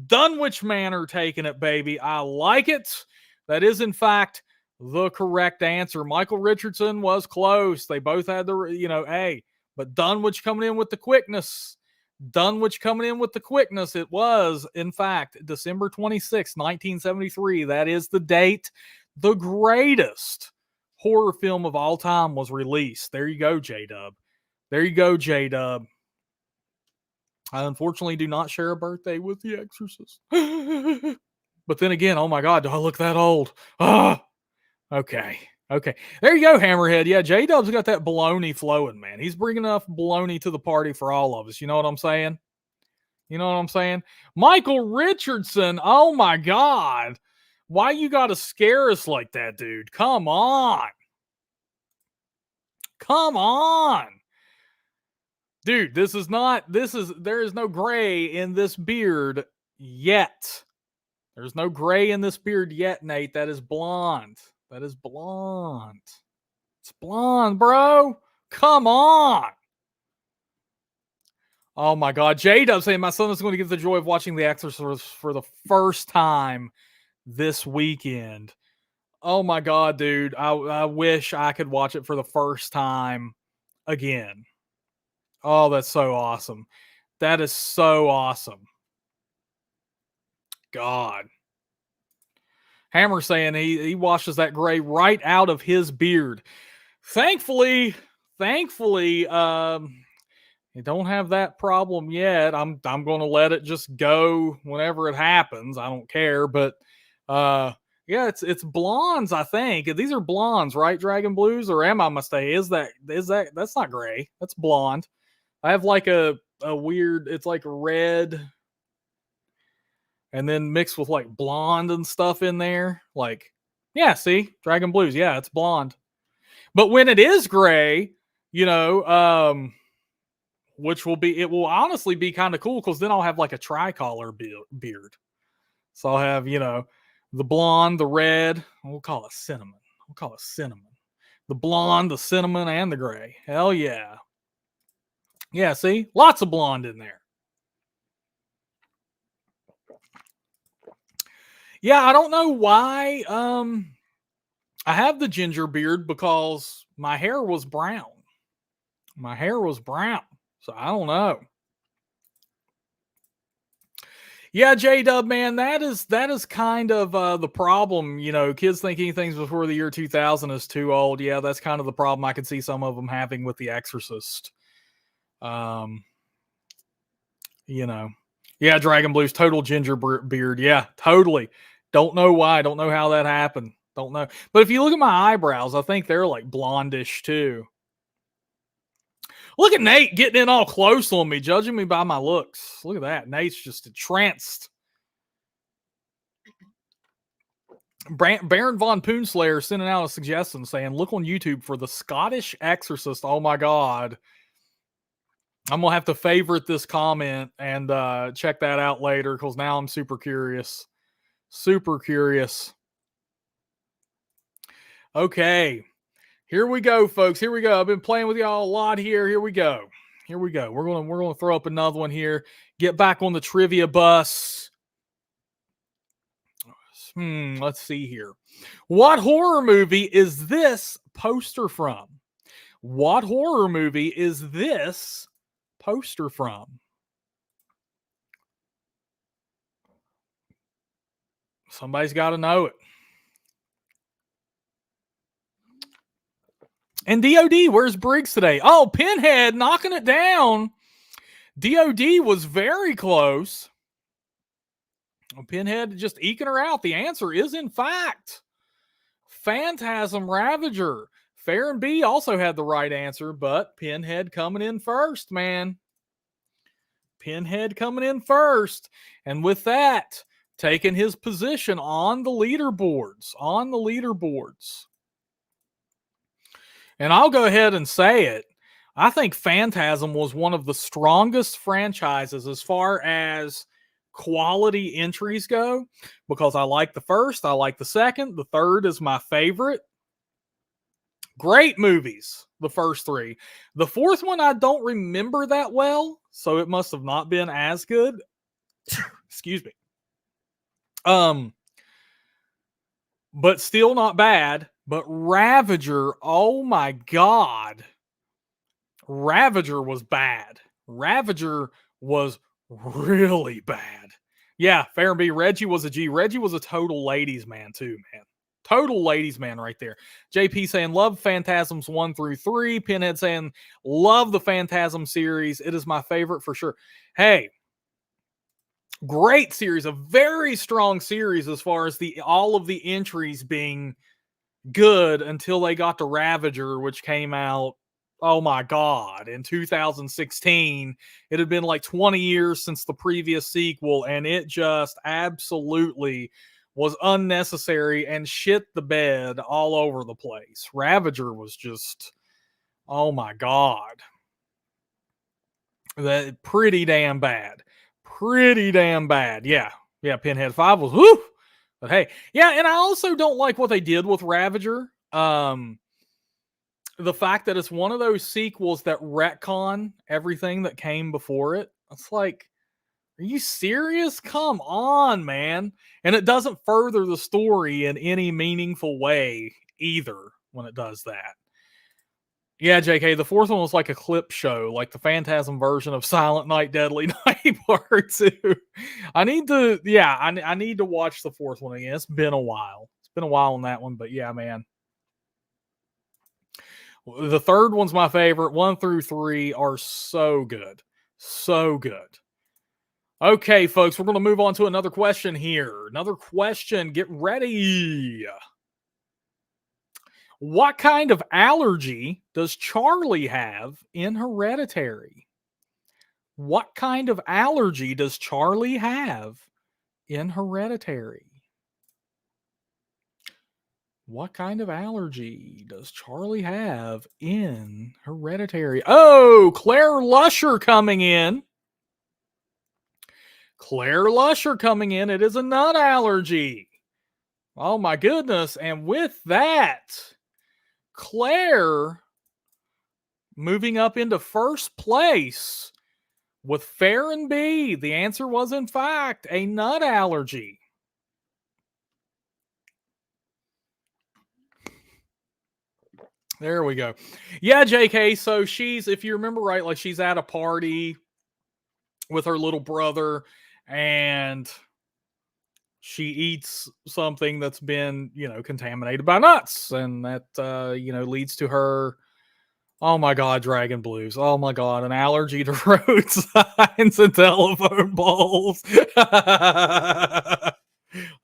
Dunwich Manor taking it, baby. I like it. That is, in fact, the correct answer. Michael Richardson was close. They both had the, but Dunwich coming in with the quickness. Dunwich coming in with the quickness. It was, in fact, December 26th, 1973. That is the date. The greatest horror film of all time was released. There you go, J-Dub. There you go, J-Dub. I unfortunately do not share a birthday with The Exorcist. But then again, oh my God, do I look that old? Ah, okay. Okay. There you go, Hammerhead. Yeah, J-Dub's got that baloney flowing, man. He's bringing enough baloney to the party for all of us. You know what I'm saying? You know what I'm saying? Michael Richardson. Oh my God. Why you got to scare us like that, dude? Come on. Come on. Dude, there is no gray in this beard yet. There's no gray in this beard yet, Nate. That is blonde. That is blonde. It's blonde, bro. Come on. Oh my God. J-Dub saying my son is going to get the joy of watching The Exorcist for the first time this weekend. Oh my God, dude. I wish I could watch it for the first time again. Oh, that's so awesome. That is so awesome. God. Hammer saying he washes that gray right out of his beard. Thankfully, you don't have that problem yet. I'm going to let it just go whenever it happens. I don't care, but yeah, it's blondes, I think. These are blondes, right? Dragon Blues, or am I mistaken? That's not gray. That's blonde. I have like a weird, it's like red and then mixed with like blonde and stuff in there. Like, yeah, see, Dragon Blues. Yeah, it's blonde. But when it is gray, which it will honestly be kind of cool because then I'll have like a tricolor beard. So I'll have, the blonde, the red. We'll call it cinnamon. The blonde, the cinnamon, and the gray. Hell yeah. Yeah, see? Lots of blonde in there. Yeah, I don't know why. I have the ginger beard because my hair was brown. So I don't know. Yeah, J-Dub, man, that is kind of the problem. Kids think anything before the year 2000 is too old. Yeah, that's kind of the problem I could see some of them having with The Exorcist. Yeah, Dragon Blues, total ginger beard. Yeah, totally. Don't know why. Don't know how that happened. Don't know. But if you look at my eyebrows, I think they're like blondish too. Look at Nate getting in all close on me, judging me by my looks. Look at that. Nate's just entranced. Baron von Poonslayer sending out a suggestion saying, look on YouTube for The Scottish Exorcist. Oh my God. I'm going to have to favorite this comment and check that out later because now I'm super curious. Super curious. Okay. Here we go, folks. Here we go. I've been playing with y'all a lot here. Here we go. Here we go. We're gonna throw up another one here. Get back on the trivia bus. Let's see here. What horror movie is this poster from? What horror movie is this poster from? Somebody's got to know it. And DOD, where's Briggs today? Oh, Pinhead knocking it down. DOD was very close. Pinhead just eking her out. The answer is, in fact, Phantasm Ravager. Fair and B also had the right answer, but Pinhead coming in first, man. Pinhead coming in first. And with that, taking his position on the leaderboards. And I'll go ahead and say it. I think Phantasm was one of the strongest franchises as far as quality entries go, because I like the first, I like the second, the third is my favorite. Great movies, the first three. The fourth one I don't remember that well, so it must have not been as good. Excuse me. But still not bad. But Ravager, oh my God. Ravager was bad. Ravager was really bad. Yeah, fair and B. Reggie was a G. Reggie was a total ladies man too, man. Total ladies man right there. JP saying, love Phantasms 1 through 3. Pinhead saying, love the Phantasm series. It is my favorite for sure. Hey, great series. A very strong series as far as all of the entries being good until they got to Ravager, which came out, oh my God, in 2016. It had been like 20 years since the previous sequel, and it just absolutely was unnecessary and shit the bed all over the place. Ravager was just, oh my God. That pretty damn bad. Pretty damn bad. Yeah. Yeah, Pinhead 5 was whoo. But hey, yeah, and I also don't like what they did with Ravager. The fact that it's one of those sequels that retcon everything that came before it. It's like, are you serious? Come on, man. And it doesn't further the story in any meaningful way either when it does that. Yeah, JK, the fourth one was like a clip show, like the Phantasm version of Silent Night, Deadly Night Part 2. I need to watch the fourth one again. It's been a while. It's been a while on that one, but yeah, man. The third one's my favorite. 1 through 3 are so good. So good. Okay, folks, we're going to move on to another question here. Another question. Get ready. What kind of allergy does Charlie have in Hereditary? What kind of allergy does Charlie have in Hereditary? What kind of allergy does Charlie have in Hereditary? Oh, Claire Lusher coming in. Claire Lusher coming in. It is a nut allergy. Oh my goodness. And with that, Claire moving up into first place with Fair and B. The answer was, in fact, a nut allergy. There we go. Yeah, JK. So she's, if you remember right, like she's at a party with her little brother and she eats something that's been, contaminated by nuts. And that, leads to her, oh my God, Dragon Blues. Oh my God, an allergy to road signs and telephone poles.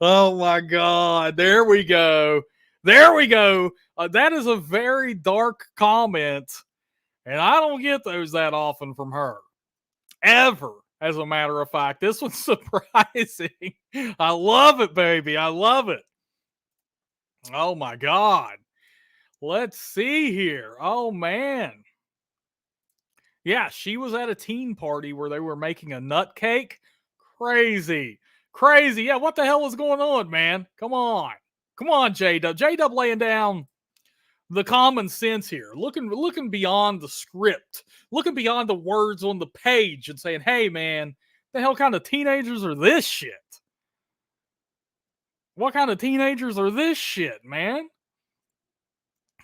Oh my God. There we go. There we go. That is a very dark comment. And I don't get those that often from her. Ever. As a matter of fact, this one's surprising. I love it, baby. I love it. Oh my God. Let's see here. Oh man. Yeah, she was at a teen party where they were making a nut cake. Crazy. Crazy. Yeah, what the hell was going on, man? Come on. Come on, J-Dub. J-Dub laying down the common sense here, looking beyond the script, looking beyond the words on the page and saying, hey man, the hell kind of teenagers are this shit? What kind of teenagers are this shit, man?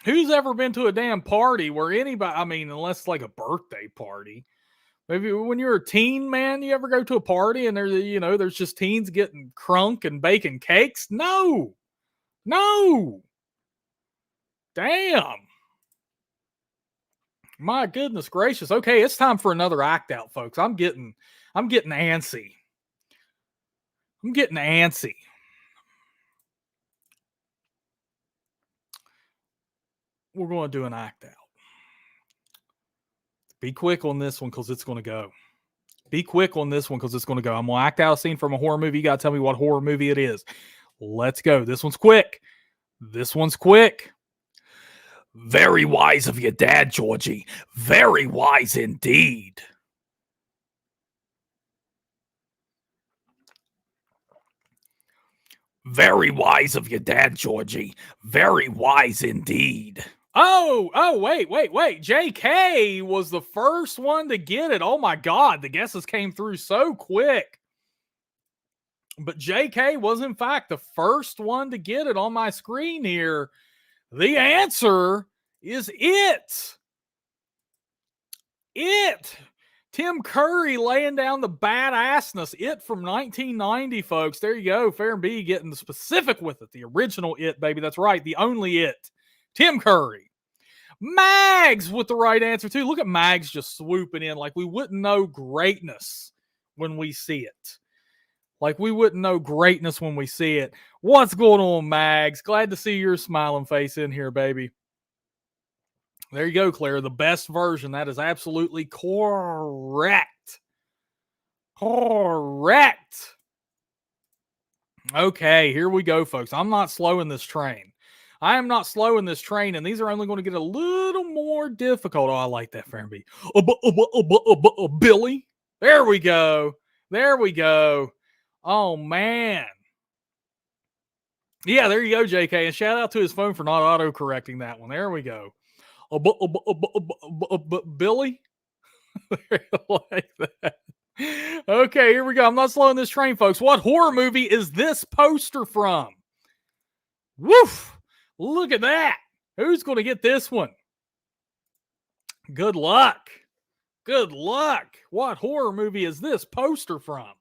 Who's ever been to a damn party where anybody, I mean, unless it's like a birthday party. Maybe when you're a teen, man, you ever go to a party and there's just teens getting crunk and baking cakes? No. No. Damn. My goodness gracious. Okay, it's time for another act out, folks. I'm getting antsy. I'm getting antsy. We're going to do an act out. Be quick on this one because it's going to go. Be quick on this one because it's going to go. I'm going to act out a scene from a horror movie. You got to tell me what horror movie it is. Let's go. This one's quick. This one's quick. Very wise of your dad, Georgie. Very wise indeed. Very wise of your dad, Georgie. Very wise indeed. Oh, wait. JK was the first one to get it. Oh my God, the guesses came through so quick. But JK was, in fact, the first one to get it on my screen here. The answer is It. It. Tim Curry laying down the badassness. It from 1990, folks. There you go. Fair and B getting the specific with it. The original It, baby. That's right. The only It. Tim Curry. Mags with the right answer, too. Look at Mags just swooping in like we wouldn't know greatness when we see it. Like we wouldn't know greatness when we see it. What's going on, Mags? Glad to see your smiling face in here, baby. There you go, Claire. The best version. That is absolutely correct. Correct. Okay, here we go, folks. I'm not slowing this train. I am not slowing this train, and these are only going to get a little more difficult. Oh, I like that, Farronby. Billy. There we go. There we go. Oh, man. Yeah, there you go, JK. And shout out to his phone for not auto-correcting that one. There we go. Billy? Like that. Okay, here we go. I'm not slowing this train, folks. What horror movie is this poster from? Woof! Look at that. Who's going to get this one? Good luck. Good luck. What horror movie is this poster from?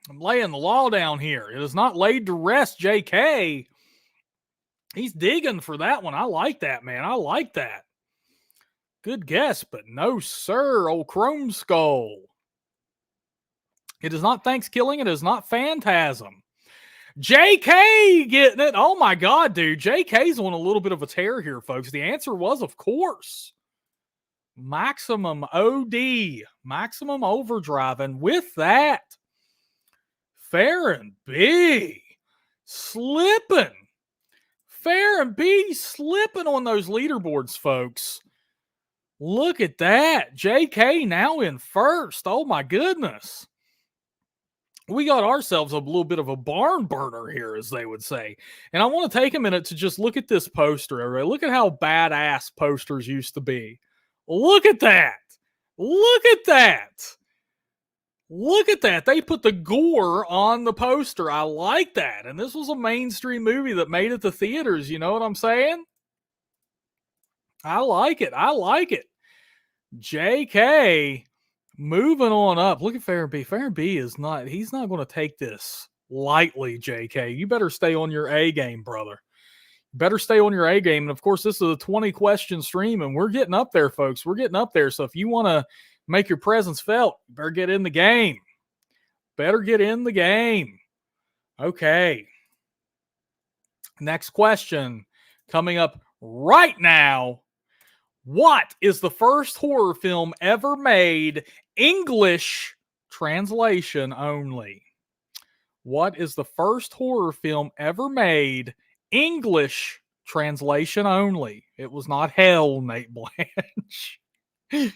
I'm laying the law down here. It is not laid to rest, JK. He's digging for that one. I like that, man. I like that. Good guess, but no, sir. Old Chrome Skull. It is not Thanksgiving. It is not Phantasm. JK getting it. Oh, my God, dude. JK's on a little bit of a tear here, folks. The answer was, of course, Maximum OD. Maximum Overdrive. And with that, Farron B slipping. Farron B slipping on those leaderboards, folks. Look at that. JK now in first. Oh, my goodness. We got ourselves a little bit of a barn burner here, as they would say. And I want to take a minute to just look at this poster, everybody. Look at how badass posters used to be. Look at that. Look at that. Look at that. They put the gore on the poster. I like that. And this was a mainstream movie that made it to theaters. You know what I'm saying? I like it. I like it. JK moving on up. Look at Farron B. Farron B is not, he's not going to take this lightly, JK. You better stay on your A game, brother. Better stay on your A game. And of course, this is a 20 question stream, and we're getting up there, folks. We're getting up there. So if you want to make your presence felt, you better get in the game. Better get in the game. Okay. Next question coming up right now. What is the first horror film ever made English translation only? What is the first horror film ever made English translation only? It was not Hell, Nate Blanche. It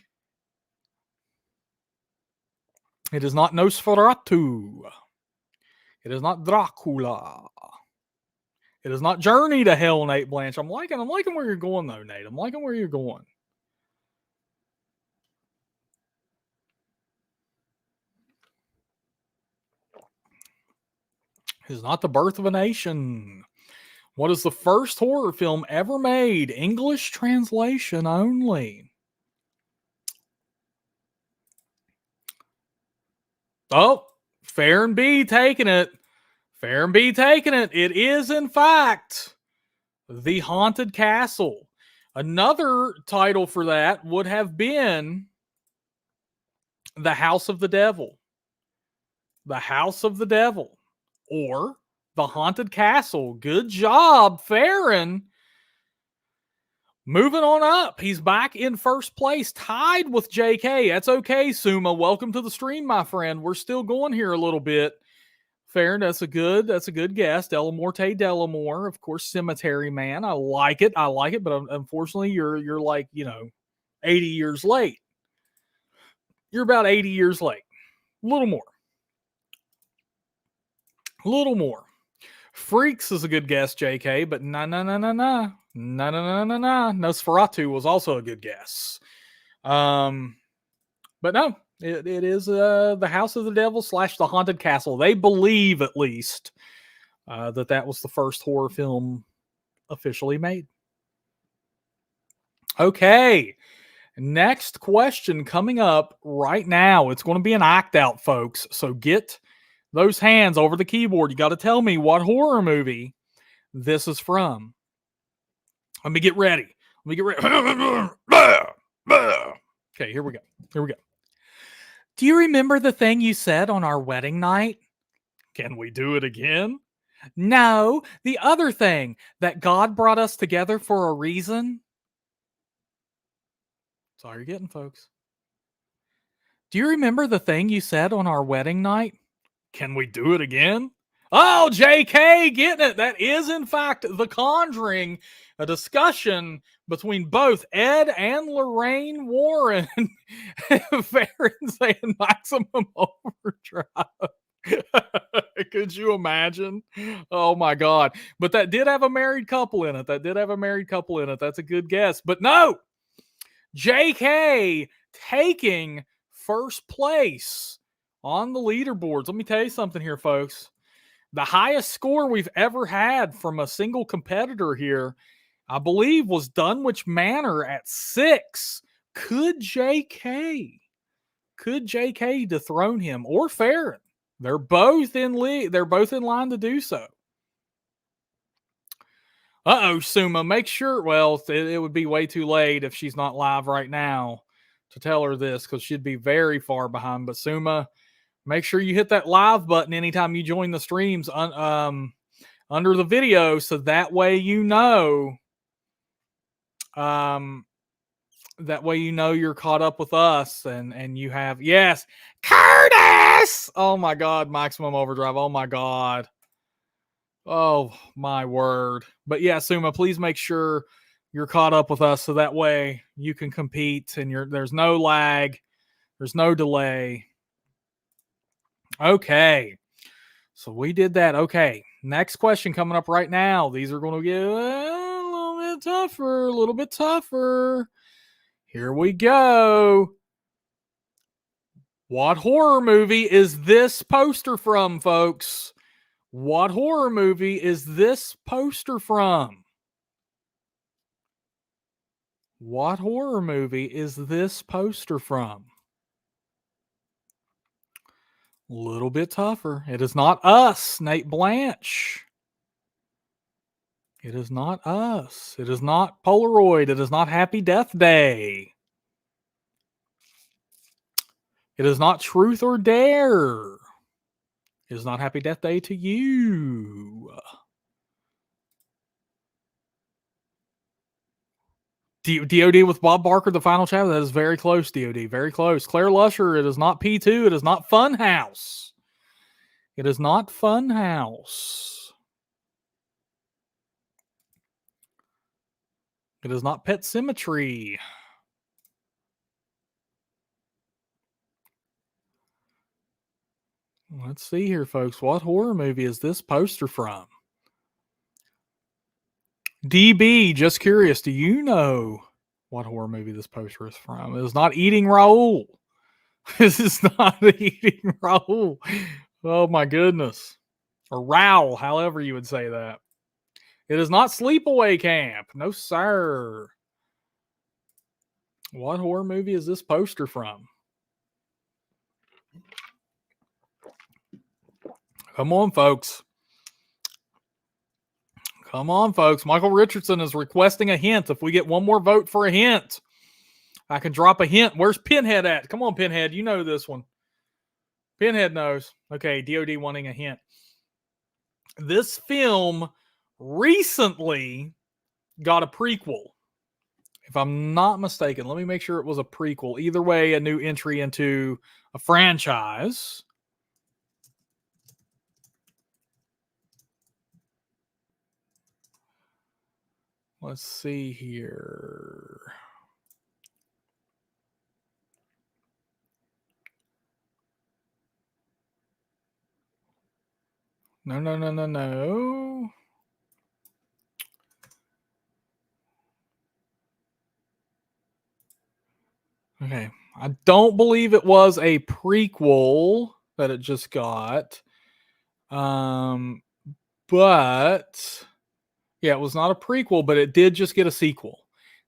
is not Nosferatu. It is not Dracula. It is not Journey to Hell, Nate Blanche. I'm liking where you're going though, Nate. I'm liking where you're going. It is not The Birth of a Nation. What is the first horror film ever made? English translation only. Oh, Fair and B taking it. Fair and B taking it. It is, in fact, The Haunted Castle. Another title for that would have been The House of the Devil. The House of the Devil. Or The Haunted Castle. Good job, Farron. Moving on up. He's back in first place, tied with JK. That's okay, Suma. Welcome to the stream, my friend. We're still going here a little bit. Fair, that's a good guess. Delamorte Delamore, of course, Cemetery Man. I like it, but unfortunately, you're like 80 years late. You're about 80 years late. A little more. Freaks is a good guess, JK, but no. Nosferatu was also a good guess. But no, it is the House of the Devil / the Haunted Castle. They believe, at least, that was the first horror film officially made. Okay, next question coming up right now. It's going to be an act out, folks. So get those hands over the keyboard. You got to tell me what horror movie this is from. Let me get ready. Okay, here we go. Do you remember the thing you said on our wedding night? Can we do it again? No, the other thing, that God brought us together for a reason. That's all you're getting, folks. Do you remember the thing you said on our wedding night? Can we do it again? Oh, JK, getting it. That is, in fact, The Conjuring, a discussion between both Ed and Lorraine Warren. Farron saying Maximum Overdrive. Could you imagine? Oh my God. But that did have a married couple in it. That's a good guess. But no, JK taking first place on the leaderboards. Let me tell you something here, folks. The highest score we've ever had from a single competitor here, I believe, was Dunwich Manor at 6. Could JK dethrone him, or Farron? They're both in line to do so. Suma, make sure. Well, it would be way too late if she's not live right now to tell her this, because she'd be very far behind. But Suma, make sure you hit that live button anytime you join the streams under the video, so that way you're caught up with us, and you have, yes, Curtis. Oh my God, Maximum Overdrive. Oh my God. Oh my word. But yeah, Suma, please make sure you're caught up with us, so that way you can compete and there's no lag, there's no delay. Okay. So we did that. Okay. Next question coming up right now. These are going to get a little bit tougher. Here we go. What horror movie is this poster from, folks? What horror movie is this poster from? What horror movie is this poster from? A little bit tougher. It is not Us, Nate Blanche. It is not Us. It is not Polaroid. It is not Happy Death Day. It is not Truth or Dare. It is not Happy Death Day to you. DOD with Bob Barker, the final chapter. That is very close, DOD. Very close. Claire Lusher, it is not P2. It is not Funhouse. It is not Funhouse. It is not Pet Symmetry. Let's see here, folks. What horror movie is this poster from? DB, just curious, do you know what horror movie this poster is from? It is not Eating Raoul. This is not Eating Raoul. Oh my goodness. Or Raoul, however you would say that. It is not Sleepaway Camp. No, sir. What horror movie is this poster from? Come on, folks. Come on, folks. Michael Richardson is requesting a hint. If we get one more vote for a hint, I can drop a hint. Where's Pinhead at? Come on, Pinhead. You know this one. Pinhead knows. Okay, DOD wanting a hint. This film recently got a prequel. If I'm not mistaken, let me make sure it was a prequel. Either way, a new entry into a franchise. Let's see here. No. Okay. I don't believe it was a prequel that it just got. But yeah, it was not a prequel, but it did just get a sequel.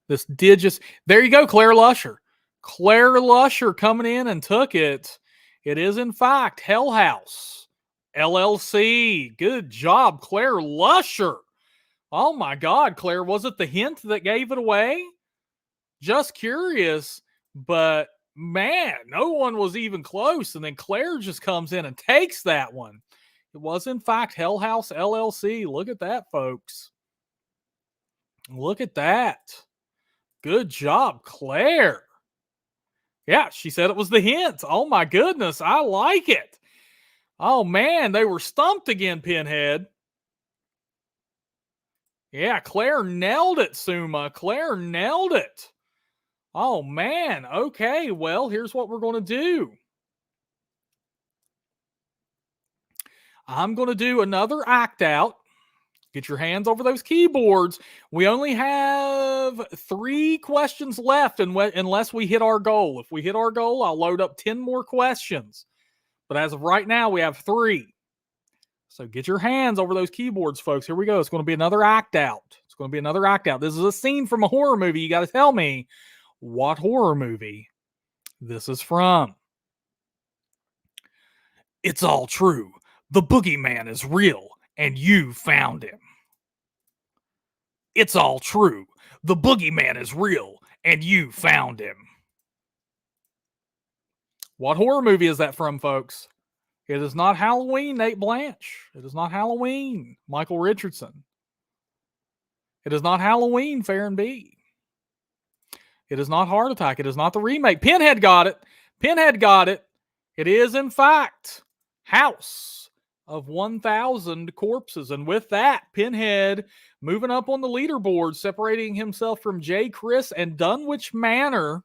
This did just, there you go, Claire Lusher. Claire Lusher coming in and took it. It is, in fact, Hell House LLC. Good job, Claire Lusher. Oh my God, Claire, was it the hint that gave it away? Just curious, but man, no one was even close. And then Claire just comes in and takes that one. It was, in fact, Hell House LLC. Look at that, folks. Look at that. Good job, Claire. Yeah, she said it was the hint. Oh my goodness, I like it. Oh man, they were stumped again, Pinhead. Yeah, Claire nailed it, Suma. Claire nailed it. Oh man, okay, well, here's what we're going to do. I'm going to do another act out. Get your hands over those keyboards. We only have 3 questions left unless we hit our goal. If we hit our goal, I'll load up 10 more questions. But as of right now, we have 3. So get your hands over those keyboards, folks. Here we go. It's going to be another act out. It's going to be another act out. This is a scene from a horror movie. You got to tell me what horror movie this is from. It's all true. The boogeyman is real, and you found him. It's all true. The boogeyman is real, and you found him. What horror movie is that from, folks? It is not Halloween, Nate Blanche. It is not Halloween, Michael Richardson. It is not Halloween, Farron B. It is not Heart Attack. It is not the remake. Pinhead got it. Pinhead got it. It is, in fact, House of 1,000 Corpses. And with that, Pinhead moving up on the leaderboard, separating himself from J. Chris and Dunwich Manor.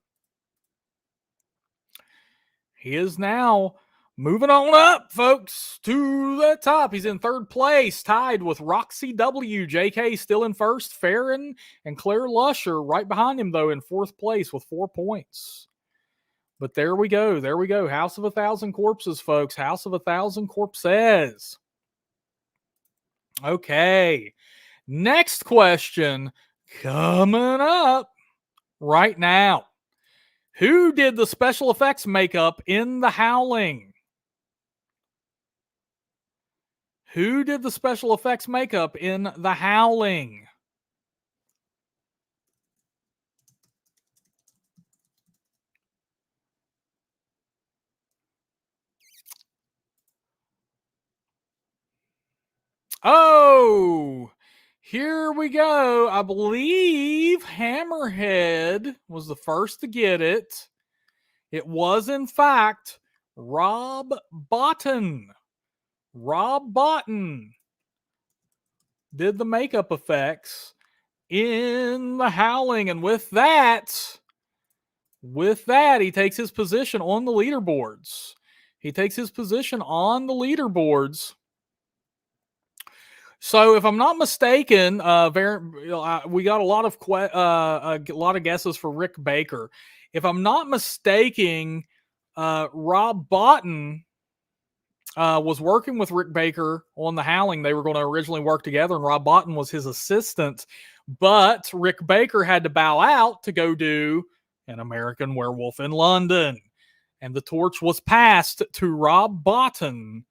He is now moving on up, folks, to the top. He's in 3rd place, tied with Roxy W. JK still in 1st. Farron and Claire Lusher right behind him, though, in 4th place with 4 points. But there we go. There we go. House of 1,000 Corpses, folks. House of 1,000 Corpses. Okay. Next question coming up right now. Who did the special effects makeup in The Howling? Who did the special effects makeup in The Howling? Oh, here we go. I believe Hammerhead was the first to get it. It was, in fact, Rob Botton. Rob Botton did the makeup effects in The Howling. And with that, he takes his position on the leaderboards. So, if I'm not mistaken, we got a lot of a lot of guesses for Rick Baker. If I'm not mistaken, Rob Bottin was working with Rick Baker on The Howling. They were going to originally work together, and Rob Bottin was his assistant. But Rick Baker had to bow out to go do An American Werewolf in London. And the torch was passed to Rob Bottin.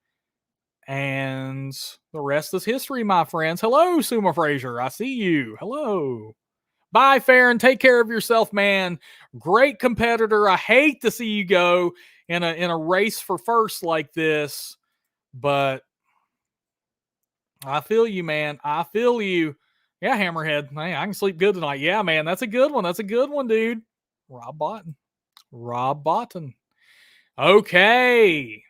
And the rest is history, my friends. Hello, Suma Fraser. I see you. Hello. Bye, Farron. Take care of yourself, man. Great competitor. I hate to see you go in a race for first like this, but I feel you, man. I feel you. Yeah, Hammerhead. Hey, I can sleep good tonight. Yeah, man. That's a good one. That's a good one, dude. Rob Bottin. Rob Bottin. Okay.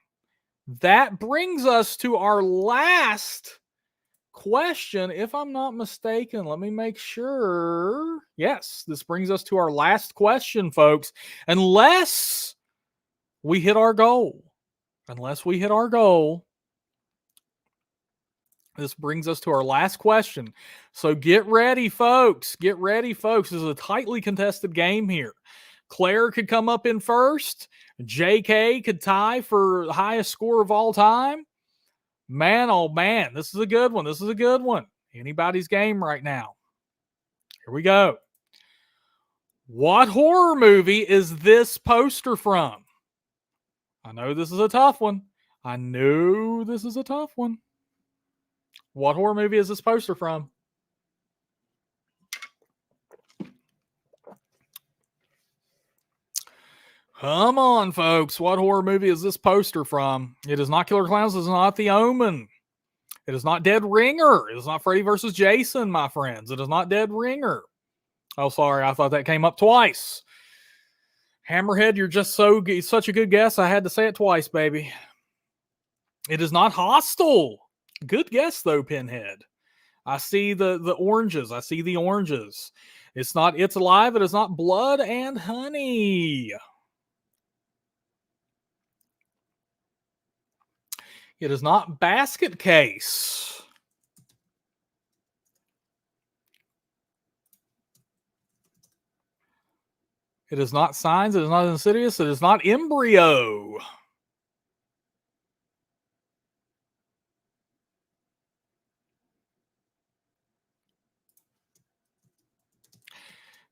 That brings us to our last question, if I'm not mistaken. Let me make sure. Yes, this brings us to our last question, folks. Unless we hit our goal. Unless we hit our goal. This brings us to our last question. So get ready, folks. Get ready, folks. This is a tightly contested game here. Claire could come up in first. JK could tie for the highest score of all time. Man, oh man, this is a good one. This is a good one. Anybody's game right now. Here we go. What horror movie is this poster from? I know this is a tough one. I know this is a tough one. What horror movie is this poster from? Come on, folks. What horror movie is this poster from? It is not Killer Clowns. It is not The Omen. It is not Dead Ringer. It is not Freddy versus Jason, my friends. It is not Dead Ringer. Oh, sorry. I thought that came up twice. Hammerhead, you're just such a good guess. I had to say it twice, baby. It is not Hostel. Good guess, though, Pinhead. I see the oranges. I see the oranges. It's not It's Alive. It is not Blood and Honey. It is not Basket Case. It is not Signs. It is not Insidious. It is not Embryo.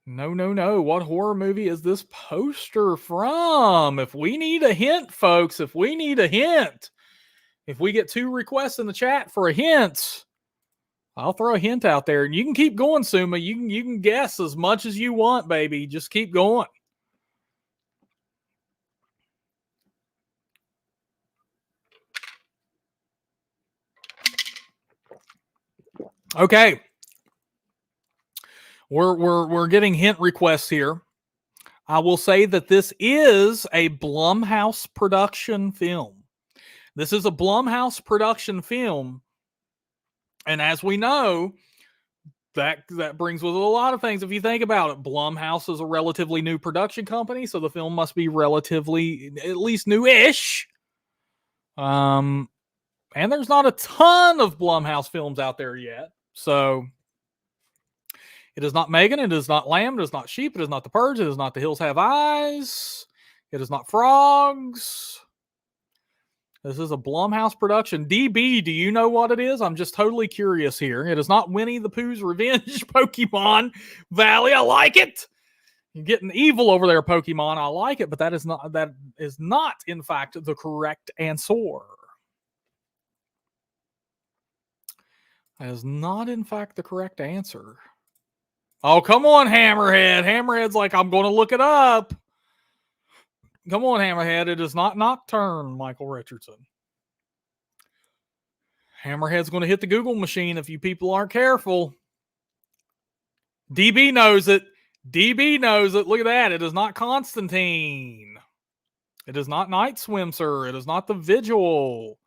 No, no, no. What horror movie is this poster from? If we need a hint, folks, if we need a hint, if we get 2 requests in the chat for a hint, I'll throw a hint out there. And you can keep going, Suma. You can guess as much as you want, baby. Just keep going. Okay. We're getting hint requests here. I will say that this is a Blumhouse production film. This is a Blumhouse production film. And as we know, that brings with it a lot of things. If you think about it, Blumhouse is a relatively new production company, so the film must be relatively at least newish. And there's not a ton of Blumhouse films out there yet. So it is not Megan, it is not Lamb, it is not Sheep, it is not The Purge, it is not The Hills Have Eyes, it is not Frogs. This is a Blumhouse production. DB, do you know what it is? I'm just totally curious here. It is not Winnie the Pooh's Revenge Pokemon Valley. I like it. You're getting evil over there, Pokemon. I like it, but that is not in fact the correct answer. That is not in fact the correct answer. Oh, come on, Hammerhead. Hammerhead's like, I'm going to look it up. Come on, Hammerhead. It is not Nocturne, Michael Richardson. Hammerhead's going to hit the Google machine if you people aren't careful. DB knows it. DB knows it. Look at that. It is not Constantine. It is not Night Swim, sir. It is not The Vigil.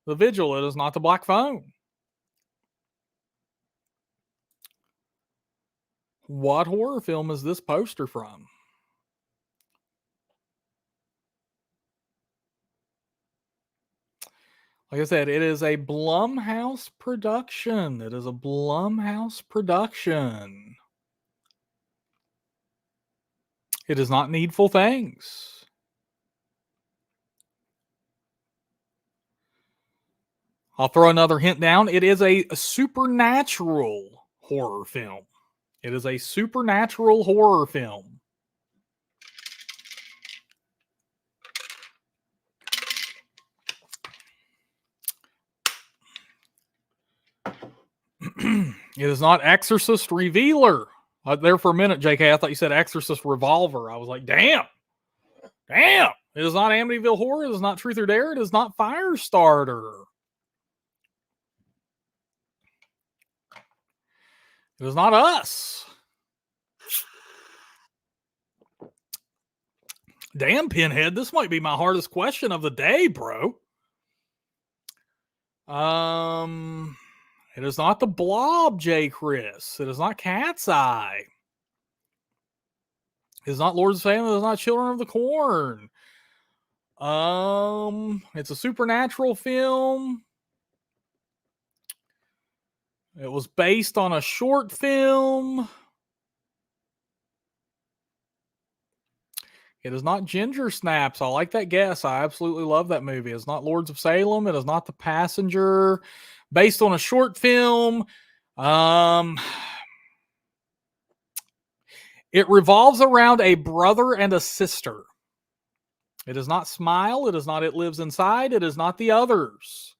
The Vigil. It is not The Black Phone. What horror film is this poster from? Like I said, it is a Blumhouse production. It is a Blumhouse production. It is not Needful Things. I'll throw another hint down. It is a supernatural horror film. It is a supernatural horror film. It is not Exorcist Revealer. There for a minute, JK, I thought you said Exorcist Revolver. I was like, damn. It is not Amityville Horror. It is not Truth or Dare. It is not Firestarter. It is not Us. Damn, Pinhead, this might be my hardest question of the day, bro. It is not The Blob, J. Chris. It is not Cat's Eye. It is not Lords of Salem. It is not Children of the Corn. It's a supernatural film. It was based on a short film. It is not Ginger Snaps. I like that guess. I absolutely love that movie. It's not Lords of Salem. It is not The Passenger. Based on a short film. It revolves around a brother and a sister. It is not Smile. It is not It Lives Inside. It is not The Others.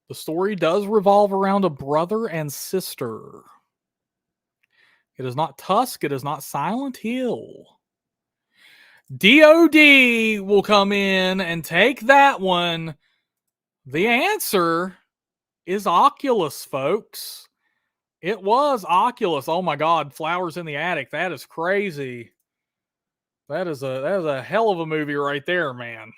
The story does revolve around a brother and sister. It is not Tusk. It is not Silent Hill. DOD will come in and take that one. The answer is Oculus, folks. It was Oculus. Oh my God, Flowers in the Attic. That is crazy. That is a hell of a movie right there, man.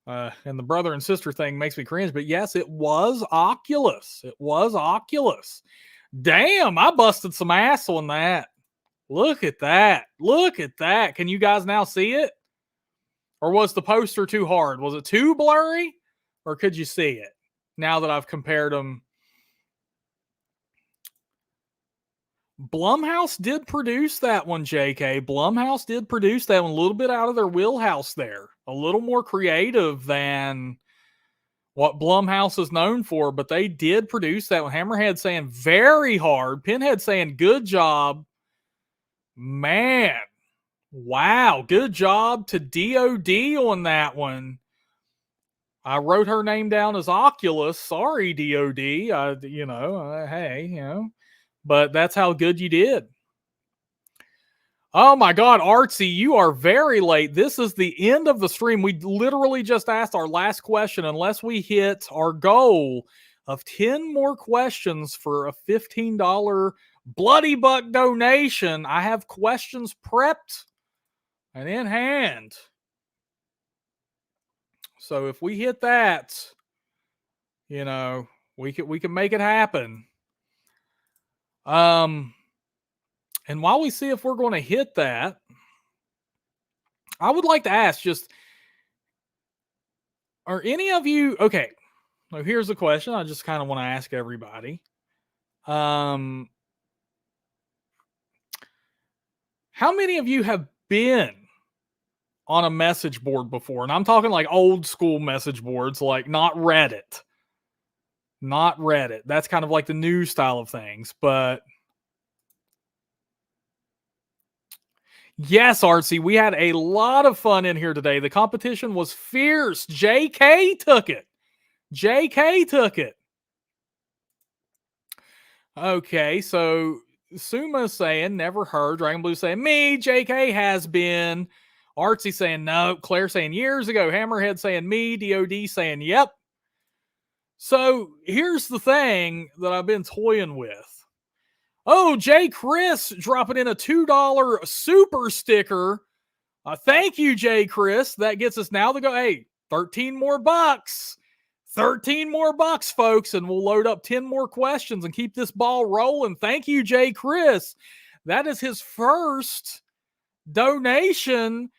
And the brother and sister thing makes me cringe. But yes, it was Oculus. It was Oculus. Damn, I busted some ass on that. Look at that. Look at that. Can you guys now see it? Or was the poster too hard? Was it too blurry? Or could you see it? Now that I've compared them. Blumhouse did produce that one, JK. Blumhouse did produce that one. A little bit out of their wheelhouse there. A little more creative than what Blumhouse is known for, but they did produce that one. Hammerhead saying very hard. Pinhead saying good job. Man, wow, good job to DOD on that one. I wrote her name down as Oculus. Sorry, DOD. Hey, but that's how good you did. Oh my God, Artsy, you are very late. This is the end of the stream. We literally just asked our last question. Unless we hit our goal of 10 more questions for a $15 Bloody Buck donation, I have questions prepped and in hand. So if we hit that, we can make it happen. And while we see if we're going to hit that, I would like to ask are any of you, okay, so here's the question I just kind of want to ask everybody. How many of you have been on a message board before? And I'm talking like old school message boards, like not Reddit. Not Reddit. That's kind of like the new style of things, but yes, Artsy, we had a lot of fun in here today. The competition was fierce. JK took it. Okay, so Suma's saying, never heard. Dragon Blue saying, me. JK has been. Artsy saying, no. Claire saying, years ago. Hammerhead saying, me. DOD saying, yep. So here's the thing that I've been toying with. Oh, J. Chris dropping in a $2 super sticker. Thank you, J. Chris. That gets us now to go, hey, 13 more bucks. 13 more bucks, folks, and we'll load up 10 more questions and keep this ball rolling. Thank you, J. Chris. That is his first donation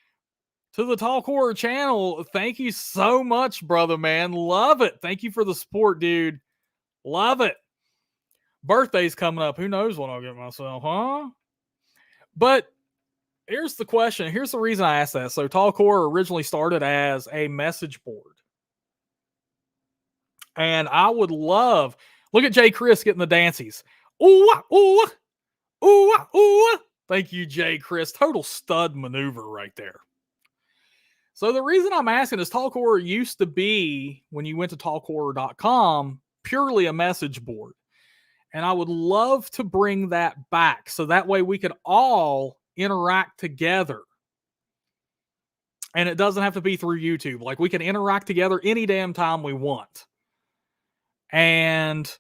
to the Talk Horror channel. Thank you so much, brother, man. Love it. Thank you for the support, dude. Love it. Birthday's coming up. Who knows what I'll get myself, huh? But here's the question. Here's the reason I asked that. So Talk Horror originally started as a message board. And I would love, look at Jay Chris getting the dances. Ooh, ooh, ooh, ooh. Thank you, Jay Chris. Total stud maneuver right there. So the reason I'm asking is Talk Horror used to be, when you went to talkhorror.com, purely a message board. And I would love to bring that back so that way we could all interact together. And it doesn't have to be through YouTube. Like, we can interact together any damn time we want. And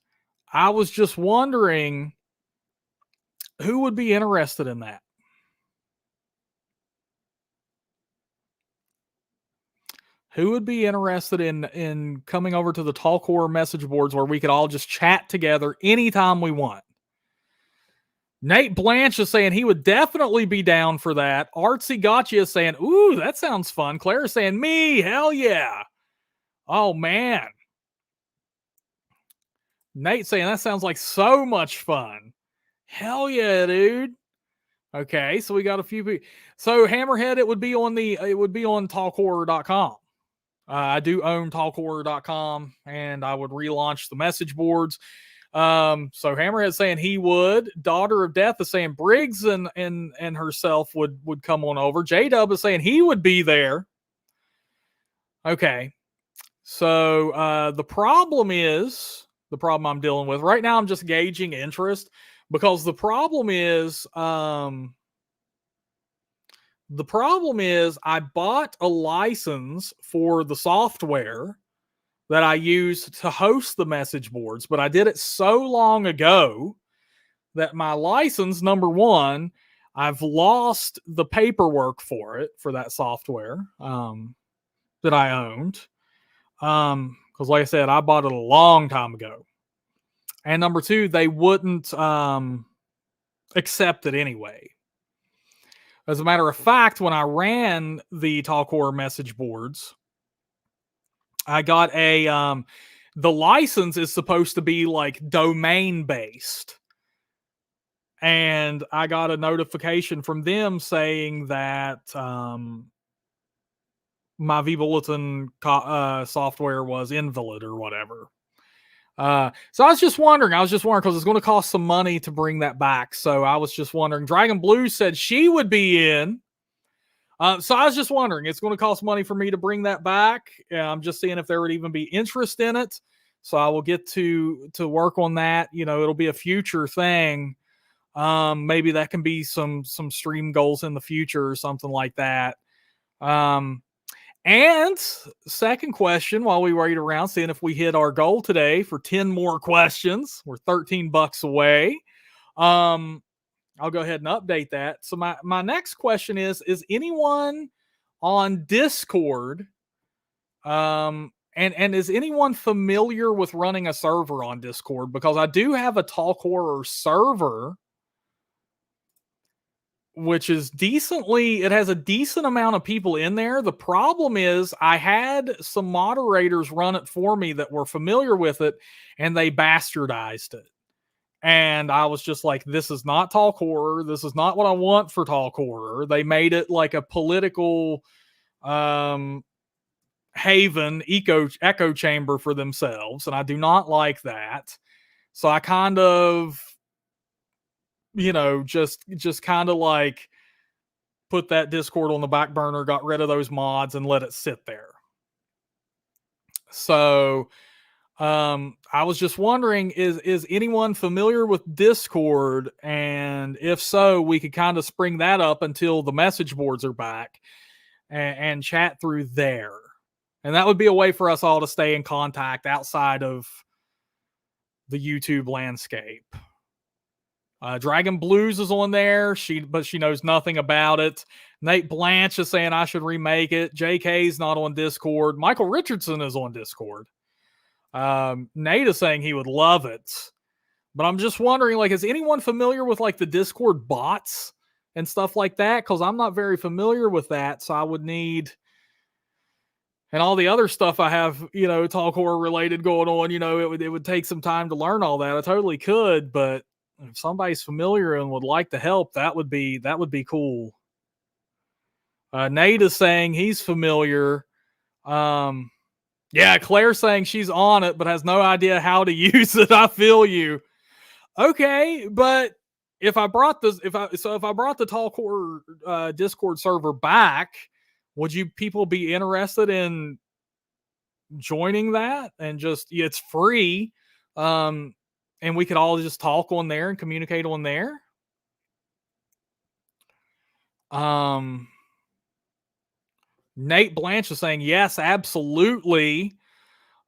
I was just wondering who would be interested in that. Who would be interested in coming over to the Talk Horror message boards where we could all just chat together anytime we want? Nate Blanche is saying he would definitely be down for that. Artsy Gotcha is saying, ooh, that sounds fun. Claire is saying, me, hell yeah. Oh, man. Nate saying, that sounds like so much fun. Hell yeah, dude. Okay, so we got a few people. So Hammerhead, it would be on talkhorror.com. I do own talkhorror.com, and I would relaunch the message boards. So Hammerhead saying he would. Daughter of Death is saying Briggs and herself would come on over. J-Dub is saying he would be there. Okay. So the problem I'm dealing with right now, I'm just gauging interest, because the problem is I bought a license for the software that I use to host the message boards, but I did it so long ago that my license, number one, I've lost the paperwork for that software that I owned. Because like I said, I bought it a long time ago. And number two, they wouldn't accept it anyway. As a matter of fact, when I ran the Talk Horror message boards, I got the license is supposed to be like domain based. And I got a notification from them saying that my vBulletin software was invalid or whatever. So I was just wondering because it's going to cost some money to bring that back. So I was just wondering. Dragon Blue said she would be in. So I was just wondering, it's going to cost money for me to bring that back. I'm just seeing if there would even be interest in it. So I will get to work on that. You know, it'll be a future thing. Maybe that can be some stream goals in the future or something like that. And second question, while we wait around, seeing if we hit our goal today for 10 more questions. We're $13 away. I'll go ahead and update that. So my next question is anyone on Discord, and is anyone familiar with running a server on Discord? Because I do have a Talk Horror server, which is it has a decent amount of people in there. The problem is I had some moderators run it for me that were familiar with it, and they bastardized it. And I was just like, this is not Talk Horror. This is not what I want for Talk Horror. They made it like a political haven, echo chamber for themselves. And I do not like that. So I kind of, just kind of like put that Discord on the back burner, got rid of those mods, and let it sit there. So I was just wondering, is anyone familiar with Discord? And if so, we could kind of spring that up until the message boards are back and chat through there. And that would be a way for us all to stay in contact outside of the YouTube landscape. Dragon Blues is on there, but she knows nothing about it. Nate Blanche is saying I should remake it. JK's not on Discord. Michael Richardson is on Discord. Nate is saying he would love it. But I'm just wondering, like, is anyone familiar with like the Discord bots and stuff like that, because I'm not very familiar with that. So I would need, and all the other stuff I have, talk horror related going on, it would take some time to learn all that. I totally could, but if somebody's familiar and would like to help, that would be cool. Nate is saying he's familiar. Yeah, Claire's saying she's on it, but has no idea how to use it. I feel you. Okay, but if I brought the Talk Horror Discord server back, would you people be interested in joining that? And just, it's free, and we could all just talk on there and communicate on there. Nate Blanche is saying yes, absolutely.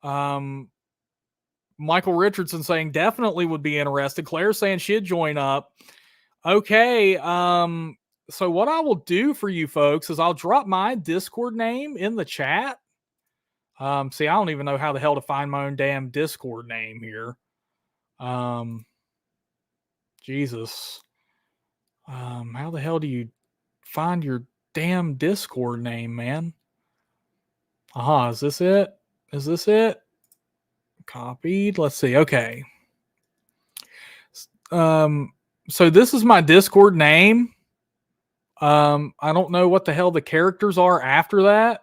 Michael Richardson saying definitely would be interested. Claire saying she'd join up. Okay. So what I will do for you folks is I'll drop my Discord name in the chat. See, I don't even know how the hell to find my own damn Discord name here. Jesus. How the hell do you find your damn Discord name, man? Is this it? Is this it? Copied. Let's see. Okay. So this is my Discord name. I don't know what the hell the characters are after that.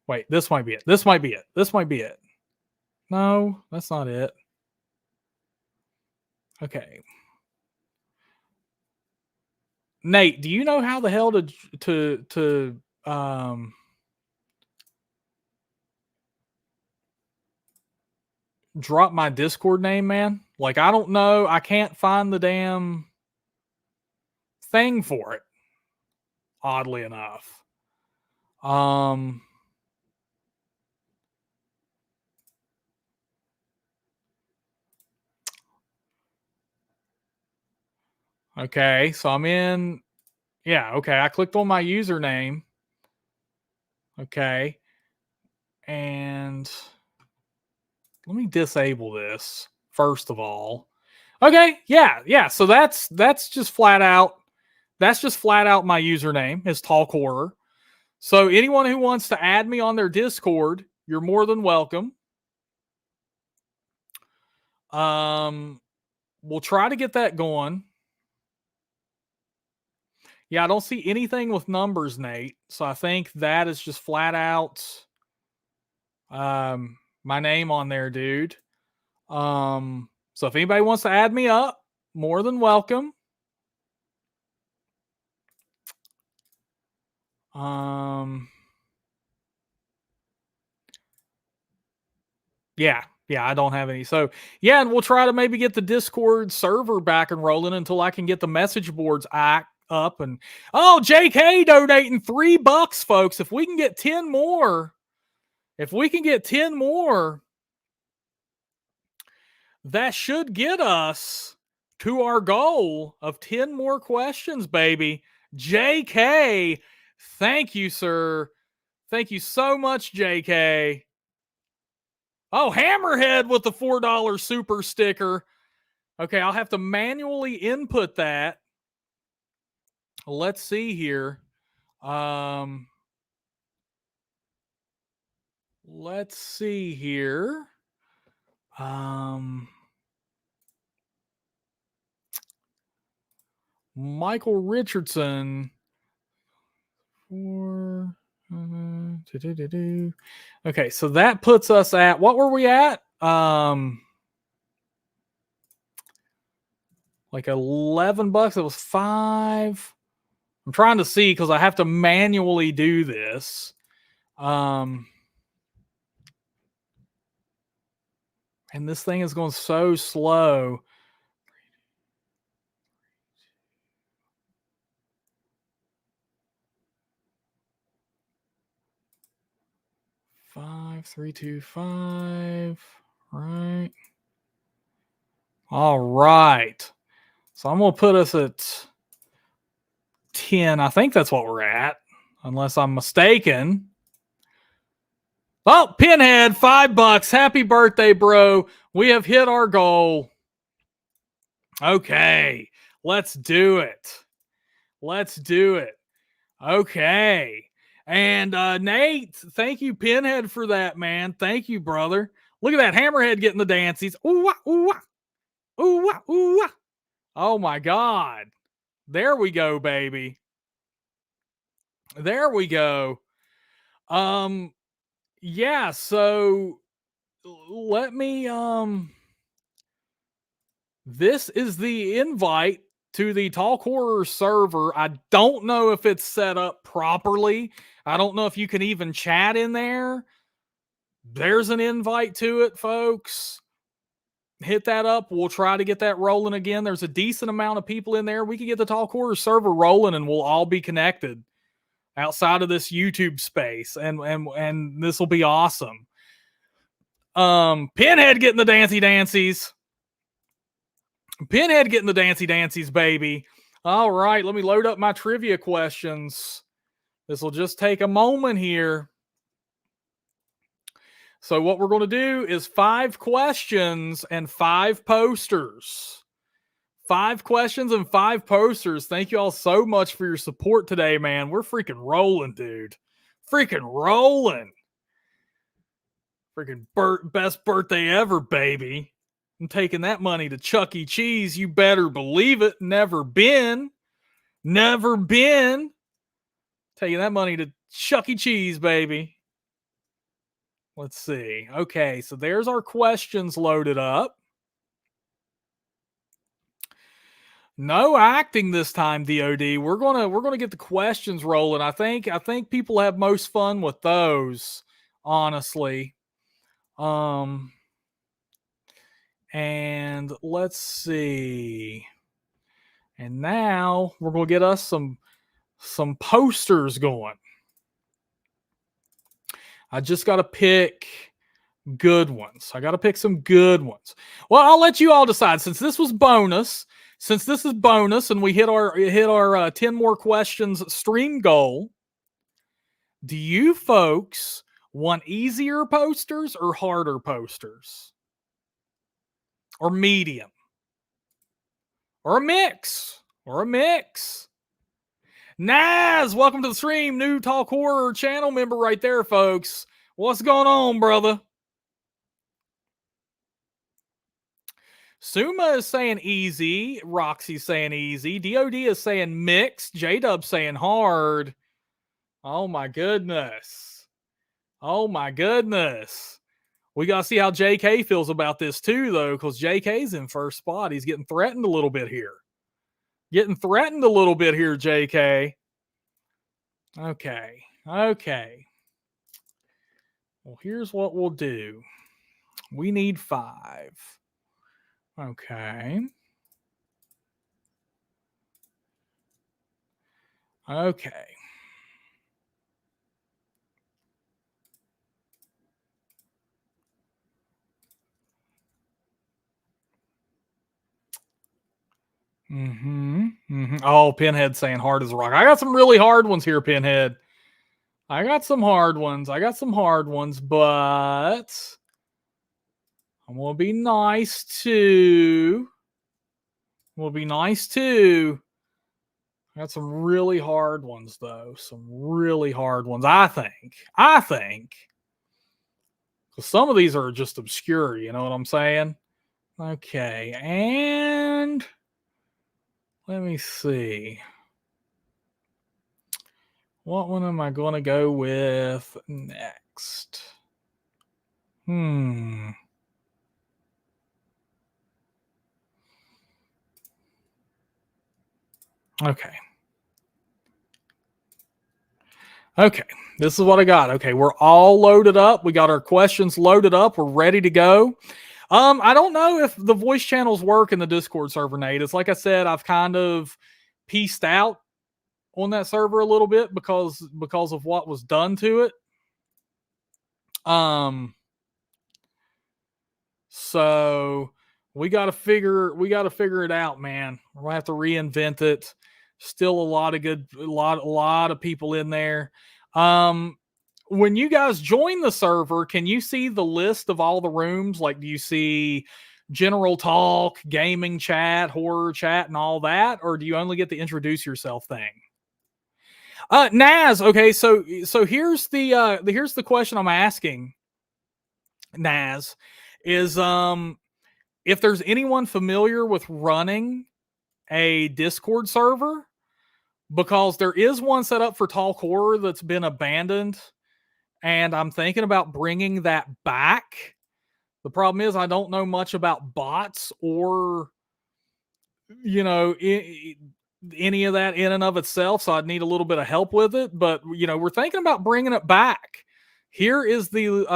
Wait, this might be it. This might be it. This might be it. No, that's not it. Okay. Nate, do you know how the hell to drop my Discord name, man? Like, I don't know. I can't find the damn thing for it. Oddly enough. Okay, so I'm in. Yeah, okay. I clicked on my username. Okay. And let me disable this first of all. Okay, yeah. So that's just flat out. That's just flat out my username is Talk Horror. So anyone who wants to add me on their Discord, you're more than welcome. We'll try to get that going. Yeah, I don't see anything with numbers, Nate. So I think that is just flat out my name on there, dude. So if anybody wants to add me up, more than welcome. Yeah, I don't have any. So yeah, and we'll try to maybe get the Discord server back and rolling until I can get the message boards up. And JK donating $3, folks. If we can get 10 more, that should get us to our goal of 10 more questions, baby. JK, thank you, sir. Thank you so much, JK. Oh, Hammerhead with the $4 super sticker. Okay, I'll have to manually input that. Let's see here. Let's see here. Michael Richardson. Okay, so that puts us at, what were we at? Like $11. It was 5. I'm trying to see because I have to manually do this. And this thing is going so slow. Five, 3, 2, 5. Right. All right. So I'm going to put us at 10. I think that's what we're at, unless I'm mistaken. Oh, Pinhead, $5. Happy birthday, bro. We have hit our goal. Okay. Let's do it. Let's do it. Okay. And Nate, thank you, Pinhead, for that, man. Thank you, brother. Look at that Hammerhead getting the dances. Ooh, ooh, ooh, ooh. Oh my God. There we go, baby. There we go. Yeah, so let me this is the invite to the Talk Horror server. I don't know if it's set up properly. I don't know if you can even chat in there. There's an invite to it, folks. Hit that up. We'll try to get that rolling again. There's a decent amount of people in there. We can get the Talk Horror server rolling and we'll all be connected outside of this YouTube space. And this will be awesome. Pinhead getting the dancy dancies. Pinhead getting the dancy dancies, baby. All right, let me load up my trivia questions. This will just take a moment here. So what we're going to do is 5 questions and 5 posters. 5 questions and 5 posters. Thank you all so much for your support today, man. We're freaking rolling, dude. Freaking rolling. Freaking best birthday ever, baby. I'm taking that money to Chuck E. Cheese. You better believe it. Never been. Never been. Taking that money to Chuck E. Cheese, baby. Let's see. Okay, so there's our questions loaded up. No acting this time, DOD. We're gonna get the questions rolling. I think people have most fun with those, honestly. And let's see. And now we're gonna get us some posters going. I just gotta pick good ones. I gotta pick some good ones. Well, I'll let you all decide. Since this is bonus, and we hit our 10 more questions stream goal, do you folks want easier posters or harder posters? Or medium? Or a mix? Or a mix? Naz, welcome to the stream. New Talk Horror channel member right there, folks. What's going on, brother? Suma is saying easy. Roxy's saying easy. DOD is saying mixed. J-Dub saying hard. Oh my goodness. Oh my goodness. We got to see how JK feels about this too, though, because JK's in first spot. He's getting threatened a little bit here. Getting threatened a little bit here, JK. Okay. Okay. Well, here's what we'll do. We need 5. Okay. Okay. Oh, Pinhead saying hard as a rock. I got some really hard ones here, Pinhead. I got some hard ones, but I'm gonna be nice too. I got some really hard ones, though. Some really hard ones, I think. Because some of these are just obscure, you know what I'm saying? Okay, and let me see. What one am I going to go with next? Okay. Okay, this is what I got. Okay, we're all loaded up. We got our questions loaded up. We're ready to go. I don't know if the voice channels work in the Discord server, Nate. It's like I said, I've kind of pieced out on that server a little bit because of what was done to it. So we got to figure it out, man. We're gonna have to reinvent it. Still a lot of people in there. When you guys join the server, can you see the list of all the rooms? Like, do you see general talk, gaming chat, horror chat, and all that, or do you only get the introduce yourself thing? Naz, okay, so here's the question I'm asking, Naz, is if there's anyone familiar with running a Discord server, because there is one set up for Talk Horror that's been abandoned, and I'm thinking about bringing that back. The problem is I don't know much about bots or, you know, any of that in and of itself, so I'd need a little bit of help with it. But you know, we're thinking about bringing it back. Here is here's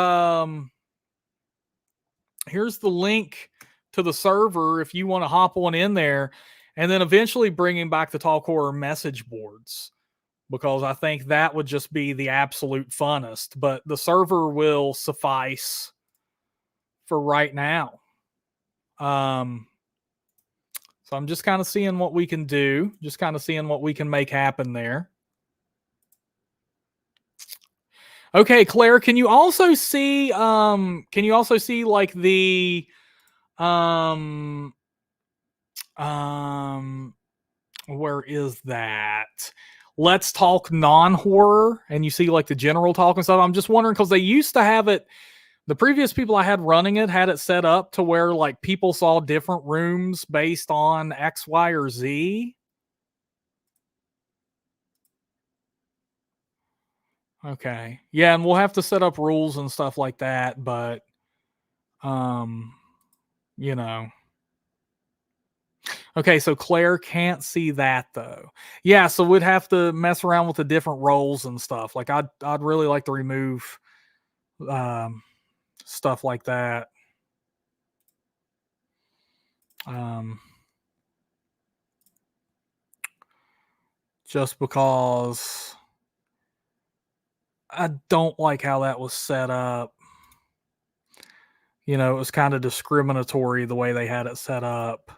the link to the server if you want to hop on in there, and then eventually bringing back the Talk Horror message boards, because I think that would just be the absolute funnest. But the server will suffice for right now. So I'm just kind of seeing what we can do, just kind of seeing what we can make happen there. Okay, Claire, can you also see like the where is that? Let's talk non-horror, and you see like the general talk and stuff. I'm just wondering because they used to have it. The previous people I had running it had it set up to where like people saw different rooms based on X, Y, or Z. Okay. Yeah, and we'll have to set up rules and stuff like that, but um, you know. Okay, so Claire can't see that though. Yeah, so we'd have to mess around with the different roles and stuff. Like I'd really like to remove um stuff like that. Um just because I don't like how that was set up. You know, it was kind of discriminatory the way they had it set up.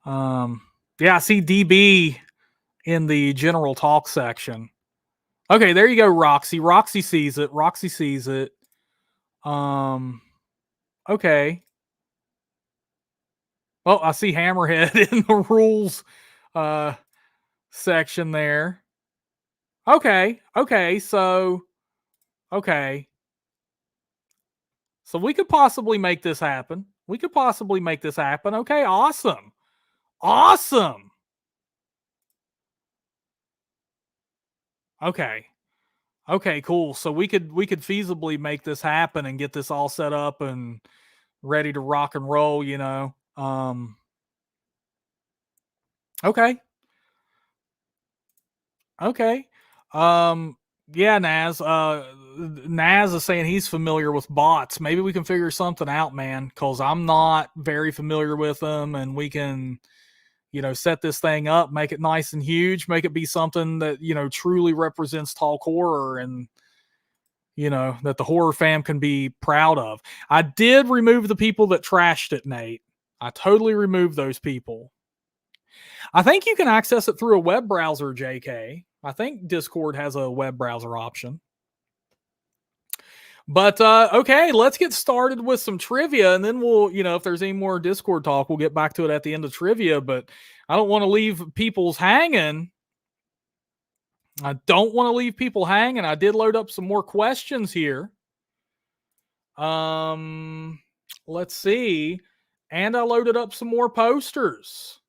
Um yeah, I see DB in the general talk section. Okay, there you go, Roxy. Roxy sees it. Roxy sees it. Um okay. Oh, I see Hammerhead in the rules uh section there. Okay. Okay. Okay. So we could possibly make this happen. We could possibly make this happen. Okay, awesome. Awesome. Okay. Okay, cool. So we could feasibly make this happen and get this all set up and ready to rock and roll, you know. Okay. Okay. Um yeah, Naz is saying he's familiar with bots. Maybe we can figure something out, man, cuz I'm not very familiar with them, and we can, you know, set this thing up, make it nice and huge, make it be something that, you know, truly represents talk horror, and you know, that the horror fam can be proud of. I did remove the people that trashed it, Nate. I totally removed those people. I think you can access it through a web browser, JK. I think Discord has a web browser option. But okay, let's get started with some trivia, and then we'll, you know, if there's any more Discord talk, we'll get back to it at the end of trivia. But I don't want to leave people's hanging. I don't want to leave people hanging. I did load up some more questions here. Um, let's see. And I loaded up some more posters.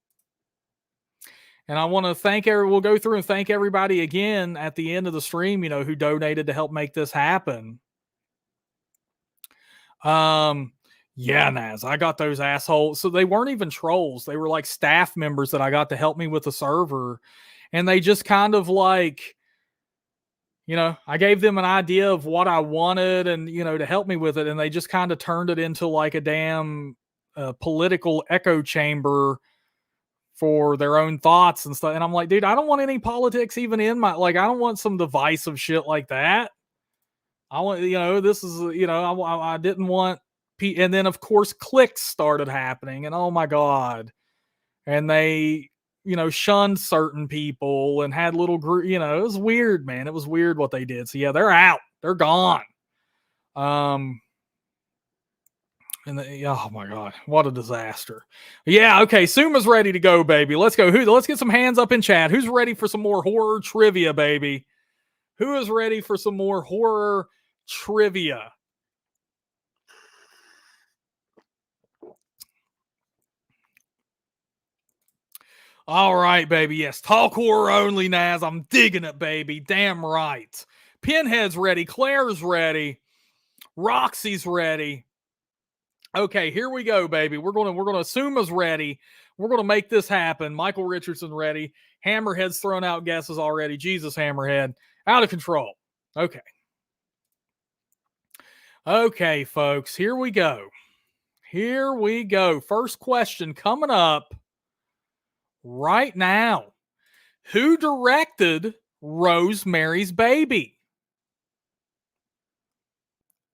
And I want to we'll go through and thank everybody again at the end of the stream, you know, who donated to help make this happen. Yeah, Naz, I got those assholes. So they weren't even trolls. They were like staff members that I got to help me with the server. And they just kind of like, you know, I gave them an idea of what I wanted and, you know, to help me with it. And they just kind of turned it into like a damn political echo chamber for their own thoughts and stuff. And I'm like, dude, I don't want any politics even in my, like, I don't want some divisive shit like that. I want, you know, this is, you know, I didn't want, and then of course clicks started happening, and oh my God. And they, you know, shunned certain people and had little group, you know, it was weird, man. It was weird what they did. So yeah, they're out. They're gone. And oh my god, what a disaster! Yeah, okay, Suma's ready to go, baby. Let's go. Let's get some hands up in chat. Who's ready for some more horror trivia, baby? Who is ready for some more horror trivia? All right, baby. Yes, talk horror only, Naz. I'm digging it, baby. Damn right. Pinhead's ready. Claire's ready. Roxy's ready. Okay, here we go, baby. We're gonna assume is ready. We're gonna make this happen. Michael Richardson ready. Hammerhead's thrown out guesses already. Jesus, Hammerhead, out of control. Okay, okay, folks. Here we go. Here we go. First question coming up right now. Who directed Rosemary's Baby?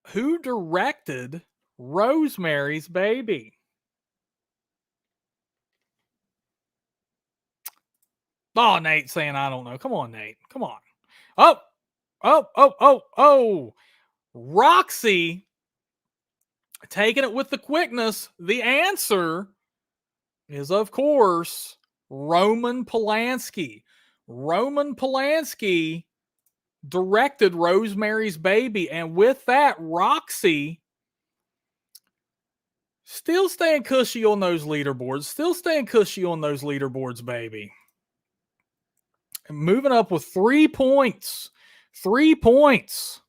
Who directed Rosemary's Baby? Oh, Nate saying I don't know. Come on, Nate. Come on. Oh, oh. Roxy taking it with the quickness. The answer is, of course, Roman Polanski. Roman Polanski directed Rosemary's Baby. And with that, Roxy still staying cushy on those leaderboards. Still staying cushy on those leaderboards, baby. And moving up with 3 points. 3 points.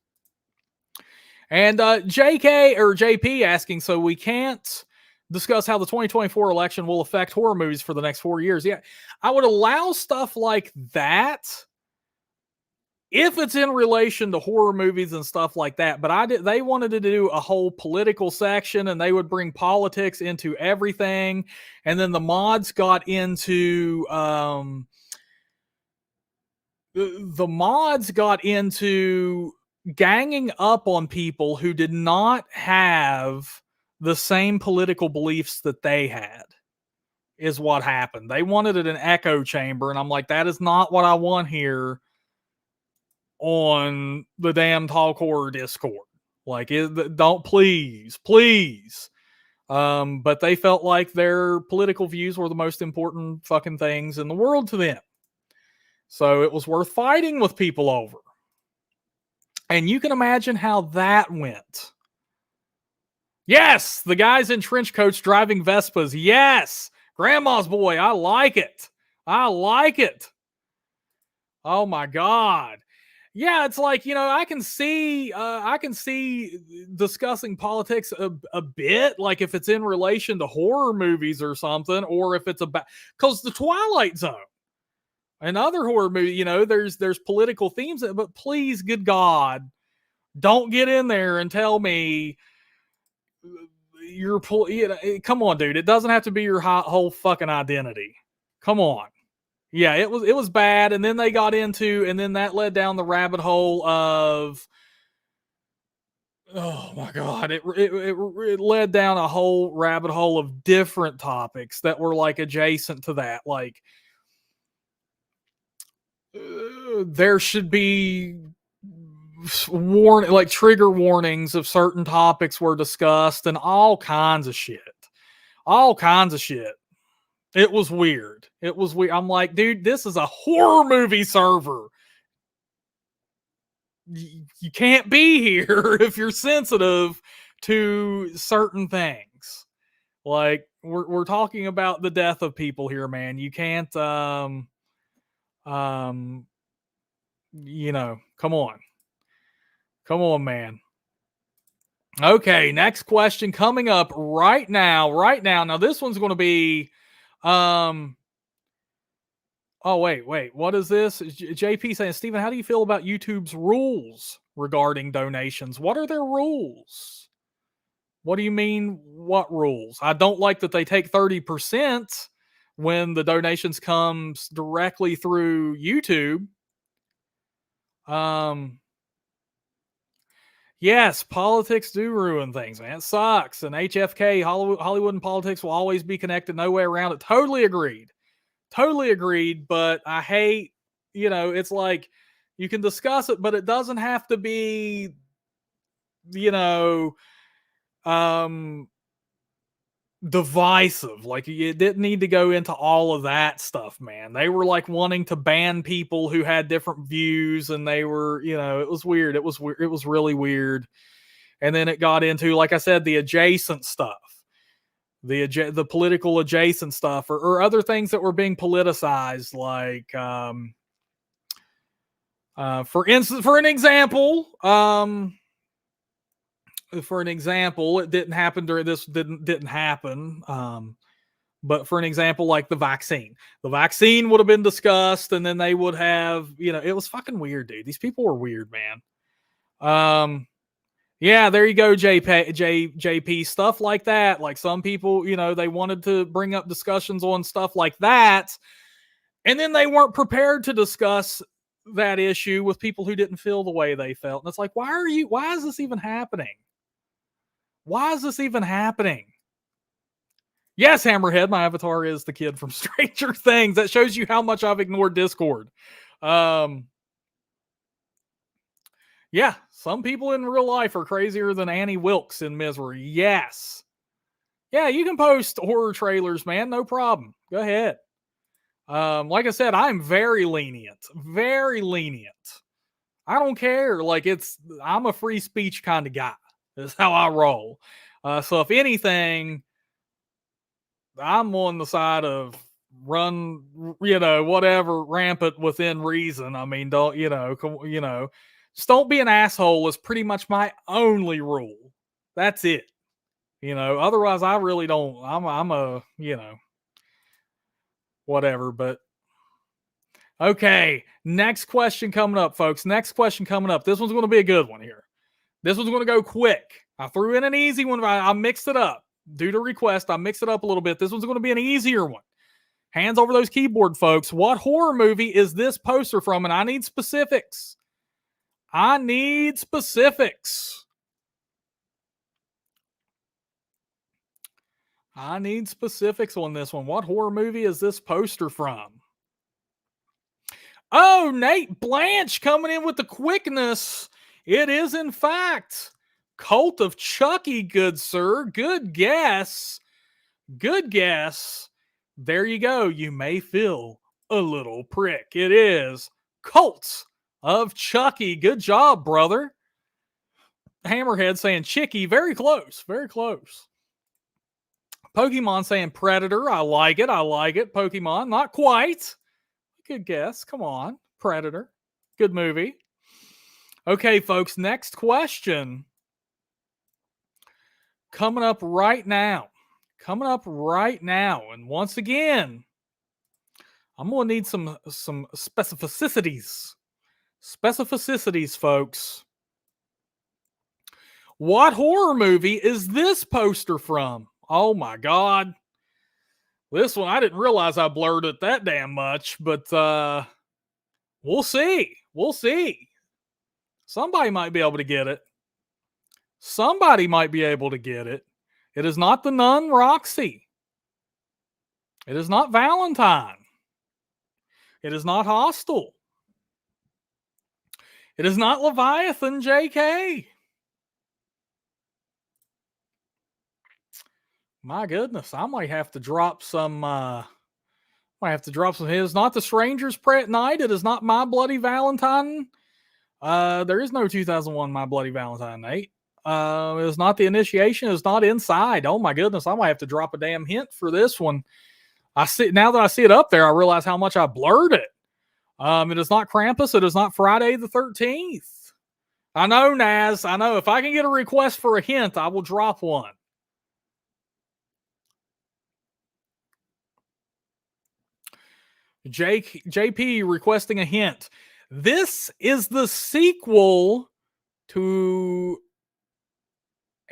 And JK or JP asking, so we can't discuss how the 2024 election will affect horror movies for the next 4 years. Yeah, I would allow stuff like that if it's in relation to horror movies and stuff like that. But they wanted to do a whole political section, and they would bring politics into everything. And then the mods got into the mods got into ganging up on people who did not have the same political beliefs that they had, is what happened. They wanted it an echo chamber, and I'm like, that is not what I want here on the damn Talk Horror Discord. Like, don't, please. But they felt like their political views were the most important fucking things in the world to them. So it was worth fighting with people over. And you can imagine how that went. Yes, the guys in trench coats driving Vespas. Yes, Grandma's boy. I like it. I like it. Oh my god. Yeah, it's like, I can see discussing politics a bit, like if it's in relation to horror movies or something, or if it's about, because the Twilight Zone and other horror movies, there's political themes, but please, good God, don't get in there and tell me come on, dude. It doesn't have to be your whole fucking identity. Come on. Yeah, it was bad, and then they got into, and then that led down the rabbit hole of, oh my god, it led down a whole rabbit hole of different topics that were like adjacent to that, like there should be like trigger warnings if certain topics were discussed, and all kinds of shit. It was weird. I'm like, dude, this is a horror movie server. You can't be here if you're sensitive to certain things. Like, we're talking about the death of people here, man. You can't come on. Come on, man. Okay, next question coming up right now. Now this one's going to be oh, wait. What is this? JP saying, Steven, how do you feel about YouTube's rules regarding donations? What are their rules? What do you mean, what rules? I don't like that they take 30% when the donations comes directly through YouTube. Yes, politics do ruin things, man. It sucks. And HFK, Hollywood and politics will always be connected. No way around it. Totally agreed. But I hate, it's like you can discuss it, but it doesn't have to be, divisive. Like, you didn't need to go into all of that stuff, man. They were like wanting to ban people who had different views, and they were, it was weird. It was weird. It was really weird. And then it got into, like I said, the adjacent stuff, the political adjacent stuff, or other things that were being politicized, like for instance, for an example, it didn't happen during this. Didn't happen. But for an example, like the vaccine would have been discussed, and then they would have, it was fucking weird, dude. These people were weird, man. Yeah, there you go, JP, stuff like that. Like, some people, they wanted to bring up discussions on stuff like that, and then they weren't prepared to discuss that issue with people who didn't feel the way they felt. And it's like, why is this even happening? Why is this even happening? Yes, Hammerhead, my avatar is the kid from Stranger Things. That shows you how much I've ignored Discord. Yeah, some people in real life are crazier than Annie Wilkes in Misery. Yes. Yeah, you can post horror trailers, man. No problem. Go ahead. Like I said, I'm very lenient. Very lenient. I don't care. Like, I'm a free speech kind of guy. That's how I roll. So if anything, I'm on the side of run, whatever, rampant within reason. I mean, don't, just don't be an asshole is pretty much my only rule. That's it. Otherwise I really don't, I'm a, whatever, but okay. Next question coming up, folks. Next question coming up. This one's going to be a good one here. This one's going to go quick. I threw in an easy one. I mixed it up. Due to request, I mixed it up a little bit. This one's going to be an easier one. Hands over those keyboard, folks. What horror movie is this poster from? And I need specifics. I need specifics. I need specifics on this one. What horror movie is this poster from? Oh, Nate Blanche coming in with the quickness. It is, in fact, Cult of Chucky, good sir. Good guess. Good guess. There you go. You may feel a little prick. It is Cult of Chucky. Good job, brother. Hammerhead saying Chicky. Very close. Very close. Pokemon saying Predator. I like it. I like it. Pokemon. Not quite. Good guess. Come on. Predator. Good movie. Okay, folks. Next question. Coming up right now. Coming up right now. And once again, I'm going to need some specificities. Specificities, folks. What horror movie is this poster from? Oh my God. This one, I didn't realize I blurred it that damn much, but we'll see. We'll see. Somebody might be able to get it. Somebody might be able to get it. It is not the Nun Roxy. It is not Valentine. It is not Hostel. It is not Leviathan JK. My goodness, I might have to drop some. It is not The Stranger's Pet Night. It is not My Bloody Valentine. There is no 2001 My Bloody Valentine, Nate. It is not The Initiation. It is not Inside. Oh my goodness, I might have to drop a damn hint for this one. Now that I see it up there, I realize how much I blurred it. It is not Krampus. It is not Friday the 13th. I know, Naz. I know. If I can get a request for a hint, I will drop one. JP requesting a hint. This is the sequel to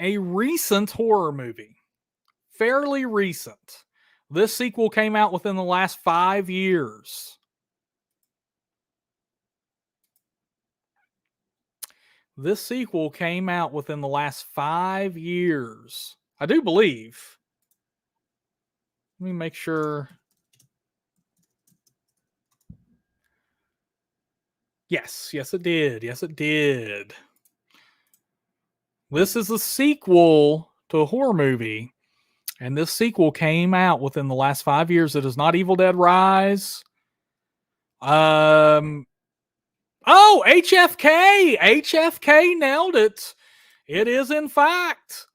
a recent horror movie. Fairly recent. This sequel came out within the last 5 years. This sequel came out within the last 5 years. I do believe. Let me make sure. Yes, it did. Yes, it did. This is a sequel to a horror movie, And this sequel came out within the last 5 years. It is not Evil Dead Rise. HFK. HFK nailed it. It is, in fact,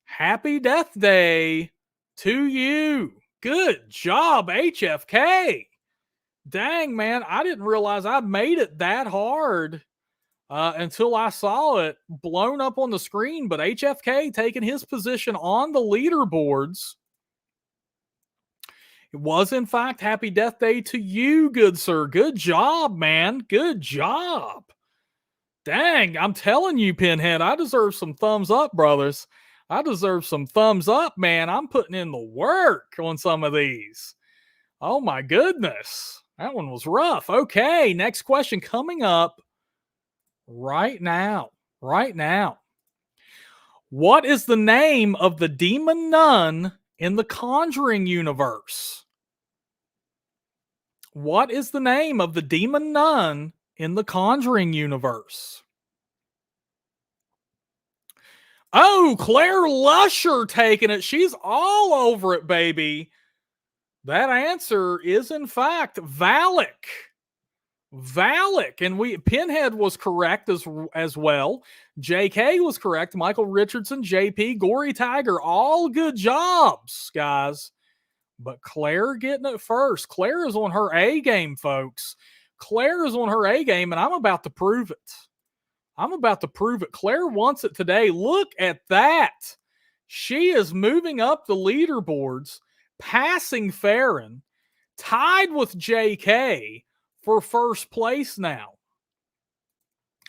Happy Death Day to you. Good job, HFK. Dang, man, I didn't realize I made it that hard until I saw it blown up on the screen. But HFK taking his position on the leaderboards. It was, in fact, Happy Death Day to you, good sir. Good job, man. Good job. Dang, I'm telling you, Pinhead, I deserve some thumbs up, brothers. I deserve some thumbs up, man. I'm putting in the work on some of these. Oh, my goodness. That one was rough. Okay, next question coming up right now. Right now. What is the name of the demon nun in the Conjuring universe? What is the name of the demon nun in the Conjuring universe? Oh, Claire Lusher taking it. She's all over it, baby. That answer is, in fact, Valak. Valak. And Pinhead was correct as well. JK was correct. Michael Richardson, JP, Gory Tiger, all good jobs, guys. But Claire getting it first. Claire is on her A game, folks. Claire is on her A game, and I'm about to prove it. I'm about to prove it. Claire wants it today. Look at that. She is moving up the leaderboards, passing Farron, tied with JK for first place now.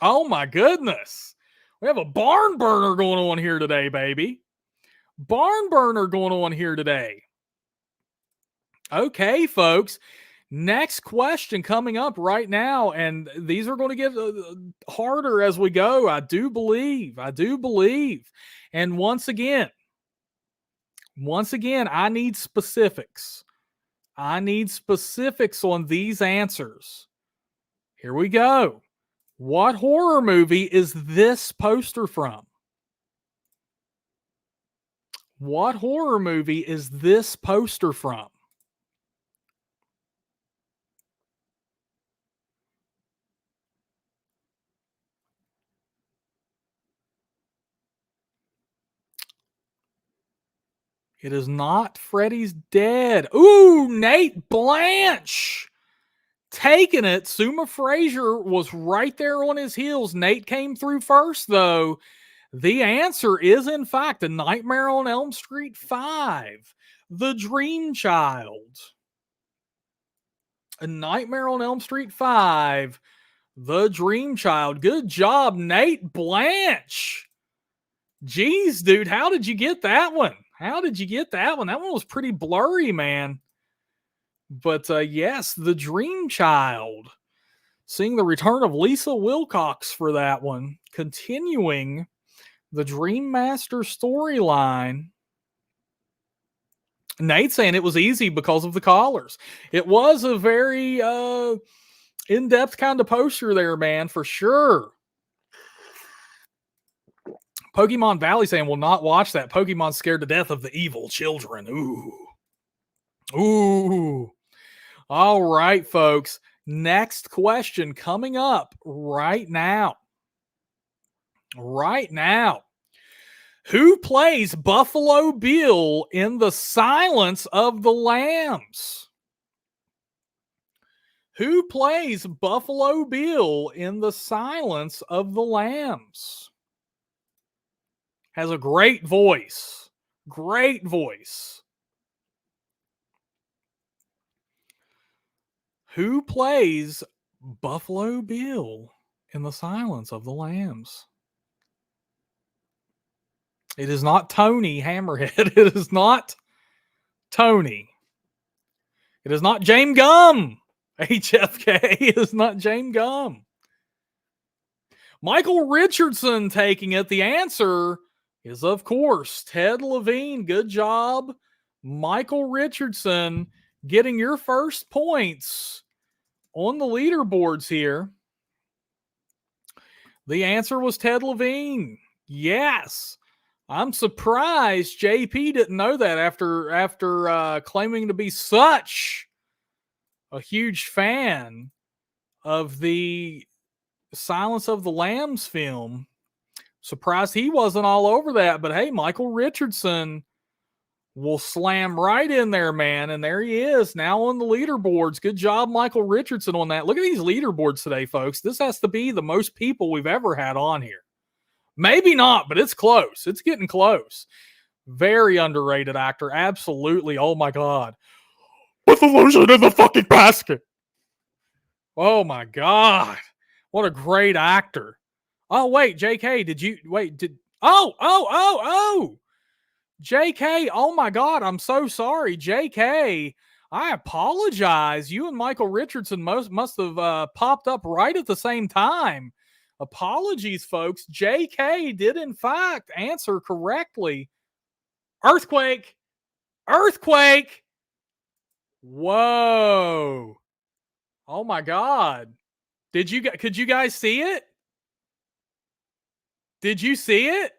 Oh my goodness. We have a barn burner going on here today, baby. Barn burner going on here today. Okay, folks. Next question coming up right now, and these are going to get harder as we go. I do believe. And once again, I need specifics. I need specifics on these answers. Here we go. What horror movie is this poster from? What horror movie is this poster from? It is not Freddy's Dead. Ooh, Nate Blanche taking it. Suma Frazier was right there on his heels. Nate came through first, though. The answer is, in fact, A Nightmare on Elm Street 5, The Dream Child. A Nightmare on Elm Street 5, The Dream Child. Good job, Nate Blanche. Jeez, dude, how did you get that one? That one was pretty blurry, man. But yes, The Dream Child. Seeing the return of Lisa Wilcox for that one. Continuing the Dream Master storyline. Nate saying it was easy because of the collars. It was a very in-depth kind of poster there, man, for sure. Pokemon Valley saying will not watch that. Pokemon's scared to death of the evil children. Ooh. All right, folks. Next question coming up right now. Who plays Buffalo Bill in The Silence of the Lambs? Who plays Buffalo Bill in The Silence of the Lambs? Has a great voice. Great voice. Who plays Buffalo Bill in The Silence of the Lambs? It is not Tony Hammerhead. It is not Tony. It is not James Gum. HFK is not James Gum. Michael Richardson taking it. The answer is, of course, Ted Levine. Good job, Michael Richardson, getting your first points on the leaderboards here. The answer was Ted Levine. Yes. I'm surprised JP didn't know that after claiming to be such a huge fan of the Silence of the Lambs film. Surprised he wasn't all over that, but hey, Michael Richardson will slam right in there, man. And there he is now on the leaderboards. Good job, Michael Richardson, on that. Look at these leaderboards today, folks. This has to be the most people we've ever had on here. Maybe not, but it's close. It's getting close. Very underrated actor. Absolutely. Oh my God. Put the lotion in the fucking basket. Oh my God. What a great actor. Oh, wait, JK, oh, JK, oh my God, I'm so sorry. JK, I apologize. You and Michael Richardson must have popped up right at the same time. Apologies, folks. JK did, in fact, answer correctly. Earthquake! Earthquake! Whoa. Oh my God. Could you guys see it? Did you see it?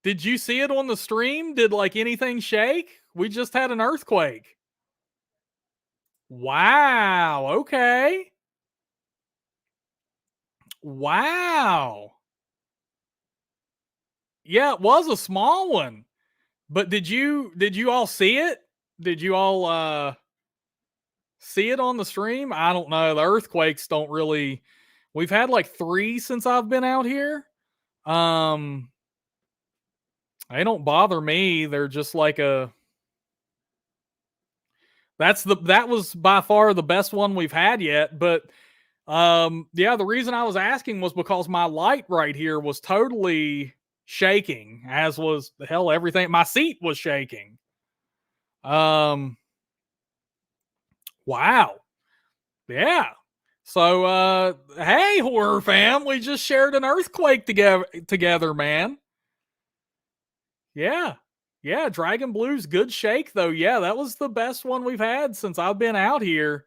Did you see it on the stream? Did like anything shake? We just had an earthquake. Wow. Okay. Wow. Yeah, it was a small one. But did you all see it? Did you all see it on the stream? I don't know. The earthquakes don't really. We've had like 3 since I've been out here. They don't bother me. They're just like a. That was by far the best one we've had yet. But yeah, the reason I was asking was because my light right here was totally shaking, as was the hell everything. My seat was shaking. Wow. Yeah. So hey, horror fam, we just shared an earthquake together, man. Yeah. Yeah, Dragon Blue's good shake though. Yeah, that was the best one we've had since I've been out here.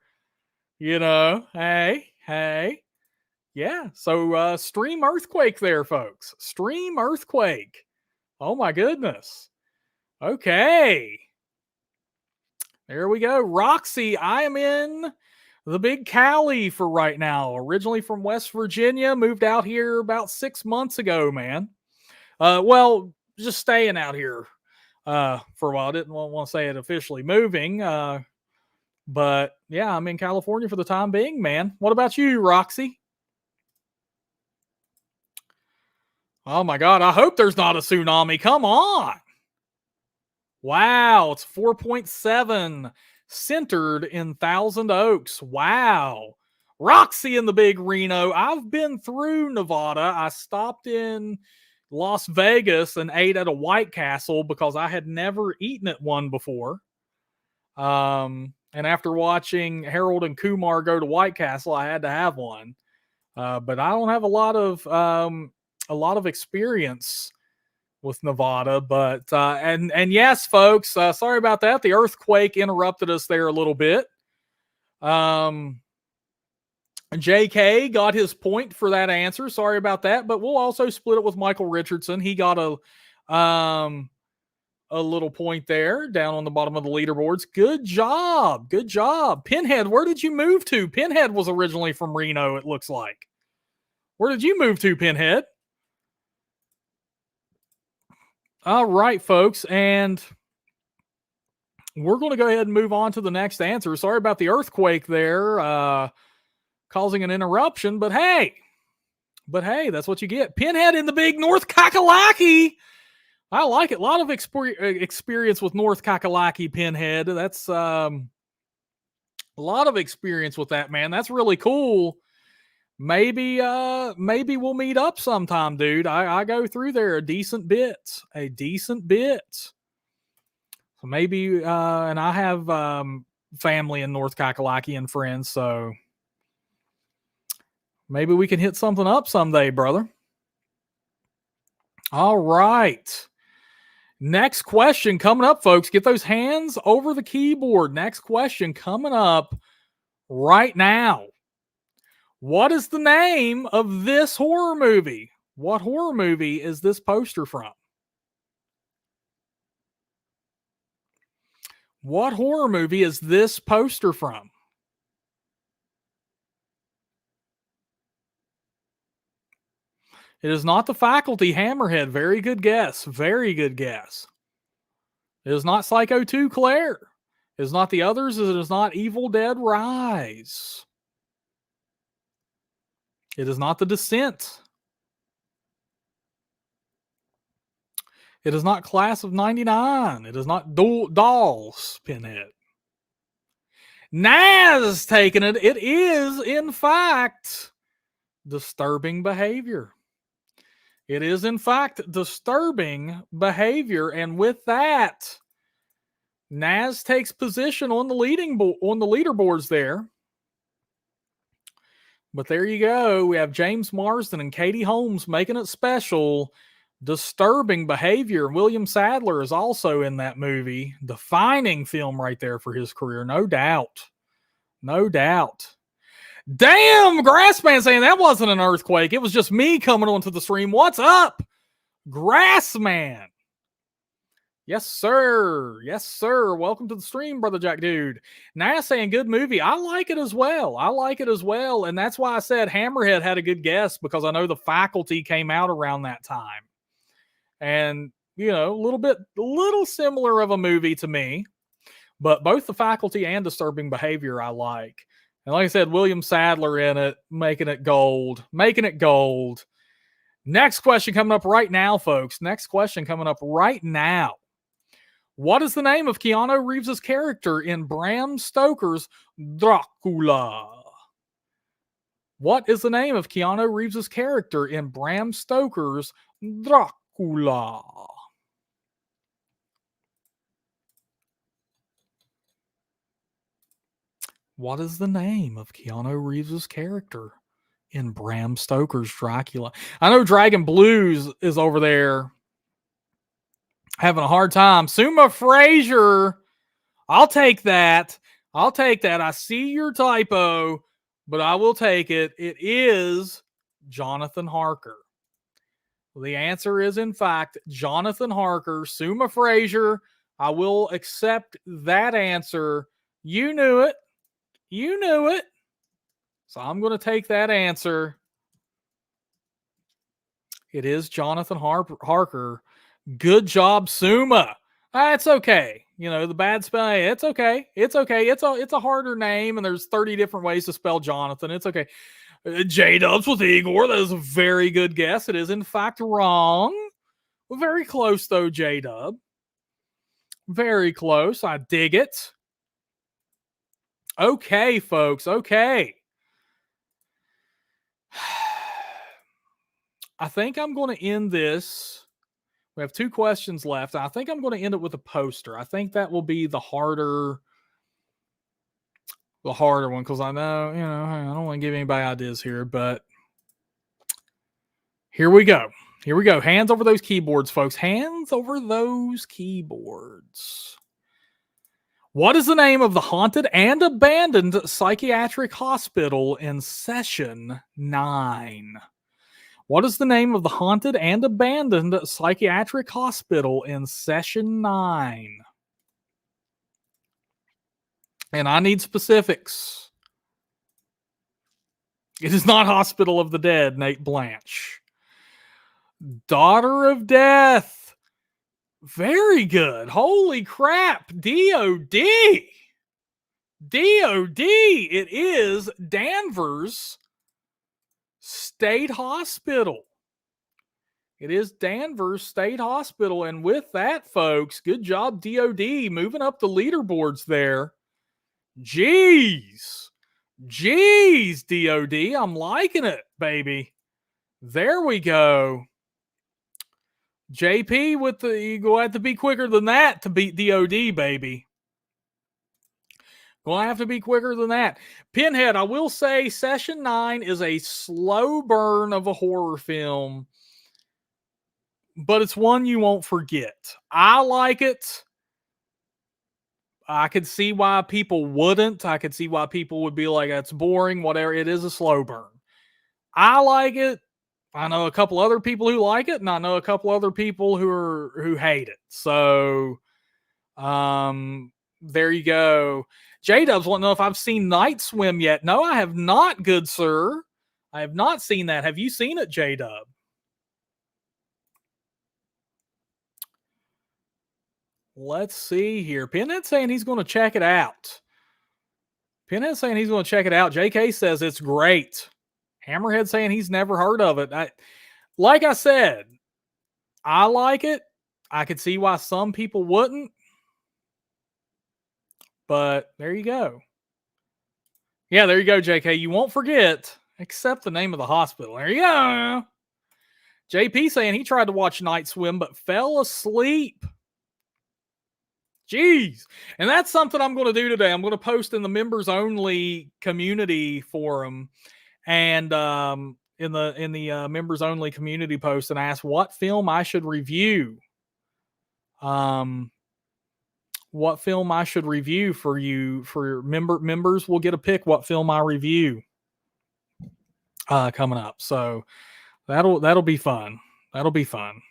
You know, hey. Yeah, so stream earthquake there, folks. Stream earthquake. Oh my goodness. Okay. There we go. Roxy, I am in the Big Cali for right now. Originally from West Virginia, moved out here about 6 months ago, man. Well, just staying out here for a while. I didn't want to say it officially moving. But yeah, I'm in California for the time being, man. What about you, Roxy? Oh my God, I hope there's not a tsunami. Come on. Wow, it's 4.7, centered in Thousand Oaks. Wow. Roxy in the big Reno. I've been through Nevada. I stopped in Las Vegas and ate at a White Castle because I had never eaten at one before. And after watching Harold and Kumar go to White Castle, I had to have one. But I don't have a lot of experience with Nevada, but and yes, folks, sorry about that. The earthquake interrupted us there a little bit. JK got his point for that answer. Sorry about that, but we'll also split it with Michael Richardson. He got a little point there down on the bottom of the leaderboards. Good job. Good job. Pinhead, where did you move to? Pinhead was originally from Reno, it looks like. Where did you move to, Pinhead? All right, folks. And we're going to go ahead and move on to the next answer. Sorry about the earthquake there, causing an interruption, but hey, that's what you get. Pinhead in the big North Kakalaki. I like it. A lot of experience with North Kakalaki, Pinhead. That's a lot of experience with that, man. That's really cool. Maybe we'll meet up sometime, dude. I go through there a decent bit. So maybe and I have family in North Kakalaki and friends, so maybe we can hit something up someday, brother. All right. Next question coming up, folks. Get those hands over the keyboard. Next question coming up right now. What is the name of this horror movie? What horror movie is this poster from? What horror movie is this poster from? It is not The Faculty, Hammerhead. Very good guess. Very good guess. It is not Psycho 2, Claire. It is not the others. It is not Evil Dead Rise. It is not The Descent. It is not Class of 99. It is not Dolls, Pinhead. Naz taking it. It is, in fact, Disturbing Behavior. It is, in fact, Disturbing Behavior. And with that, Naz takes position on the leaderboards there. But there you go. We have James Marsden and Katie Holmes making it special. Disturbing Behavior. William Sadler is also in that movie. Defining film right there for his career. No doubt. No doubt. Damn, Grassman saying that wasn't an earthquake. It was just me coming onto the stream. What's up, Grassman? Yes, sir. Yes, sir. Welcome to the stream, Brother Jack Dude. Now saying good movie. I like it as well. I like it as well. And that's why I said Hammerhead had a good guess, because I know The Faculty came out around that time. And, you know, a little similar of a movie to me. But both The Faculty and Disturbing Behavior I like. And like I said, William Sadler in it, making it gold. Making it gold. Next question coming up right now, folks. Next question coming up right now. What is the name of Keanu Reeves' character in Bram Stoker's Dracula? What is the name of Keanu Reeves' character in Bram Stoker's Dracula? What is the name of Keanu Reeves' character in Bram Stoker's Dracula? I know Dragon Blues is over there having a hard time. Suma Frazier, I'll take that. I'll take that. I see your typo, but I will take it. It is Jonathan Harker. The answer is, in fact, Jonathan Harker. Suma Frazier, I will accept that answer. You knew it. You knew it. So I'm going to take that answer. It is Jonathan Harker. Good job, Suma. That's okay. You know, the bad spelling, it's okay. It's okay. It's a harder name, and there's 30 different ways to spell Jonathan. It's okay. J-Dubs with Igor. That is a very good guess. It is, in fact, wrong. Very close, though, J-Dub. Very close. I dig it. Okay, folks. Okay. I think I'm going to end this. We have 2 questions left. I think I'm going to end it with a poster. I think that will be the harder one, because I know, you know, I don't want to give anybody ideas here, but here we go. Here we go. Hands over those keyboards, folks. Hands over those keyboards. What is the name of the haunted and abandoned psychiatric hospital in Session 9? What is the name of the haunted and abandoned psychiatric hospital in Session 9? And I need specifics. It is not Hospital of the Dead, Nate Blanche. Daughter of Death. Very good. Holy crap. DOD. DOD. It is Danvers State Hospital. It is Danvers State Hospital. And with that, folks, good job, DOD, moving up the leaderboards there. Jeez, DOD, I'm liking it, baby. There we go. JP with the, you go have to be quicker than that to beat DOD, baby. Gonna have to be quicker than that. Pinhead, I will say Session 9 is a slow burn of a horror film, but it's one you won't forget. I like it. I could see why people wouldn't. I could see why people would be like, that's boring, whatever. It is a slow burn. I like it. I know a couple other people who like it, and I know a couple other people who hate it. So, There you go. J-Dubs want to know if I've seen Night Swim yet. No, I have not, good sir. I have not seen that. Have you seen it, J-Dub? Let's see here. Pinhead saying he's going to check it out. Pinhead saying he's going to check it out. JK says it's great. Hammerhead saying he's never heard of it. Like I said, I like it. I could see why some people wouldn't. But there you go. Yeah, there you go, JK. You won't forget, except the name of the hospital. There you go. JP saying he tried to watch Night Swim but fell asleep. Jeez. And that's something I'm going to do today. I'm going to post in the members only community forum and in the members only community post and ask what film I should review. What film I should review for you, for your members will get a pick what film I review coming up. So that'll be fun. That'll be fun.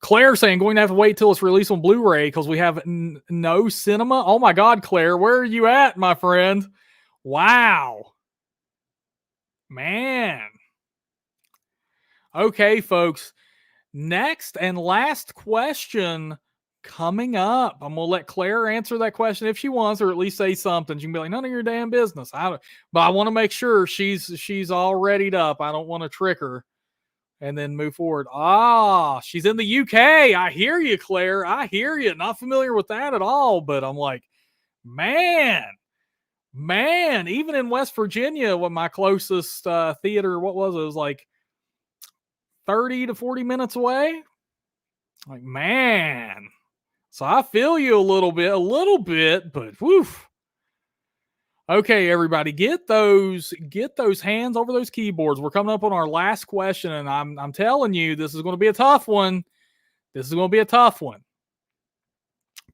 Claire saying going to have to wait till it's released on Blu-ray because we have no cinema. Oh my God, Claire, where are you at, my friend? Wow, man. Okay, folks. Next and last question coming up. I'm gonna let Claire answer that question if she wants, or at least say something. She can be like, "None of your damn business." But I want to make sure she's all readied up. I don't want to trick her. And then move forward. She's in the UK. I hear you, Claire. I hear you. Not familiar with that at all, but I'm like, man, even in West Virginia, what my closest theater, what was it? It was like 30 to 40 minutes away. Like, man. So I feel you a little bit, but woof. Okay, everybody, get those hands over those keyboards. We're coming up on our last question, and I'm telling you, this is going to be a tough one.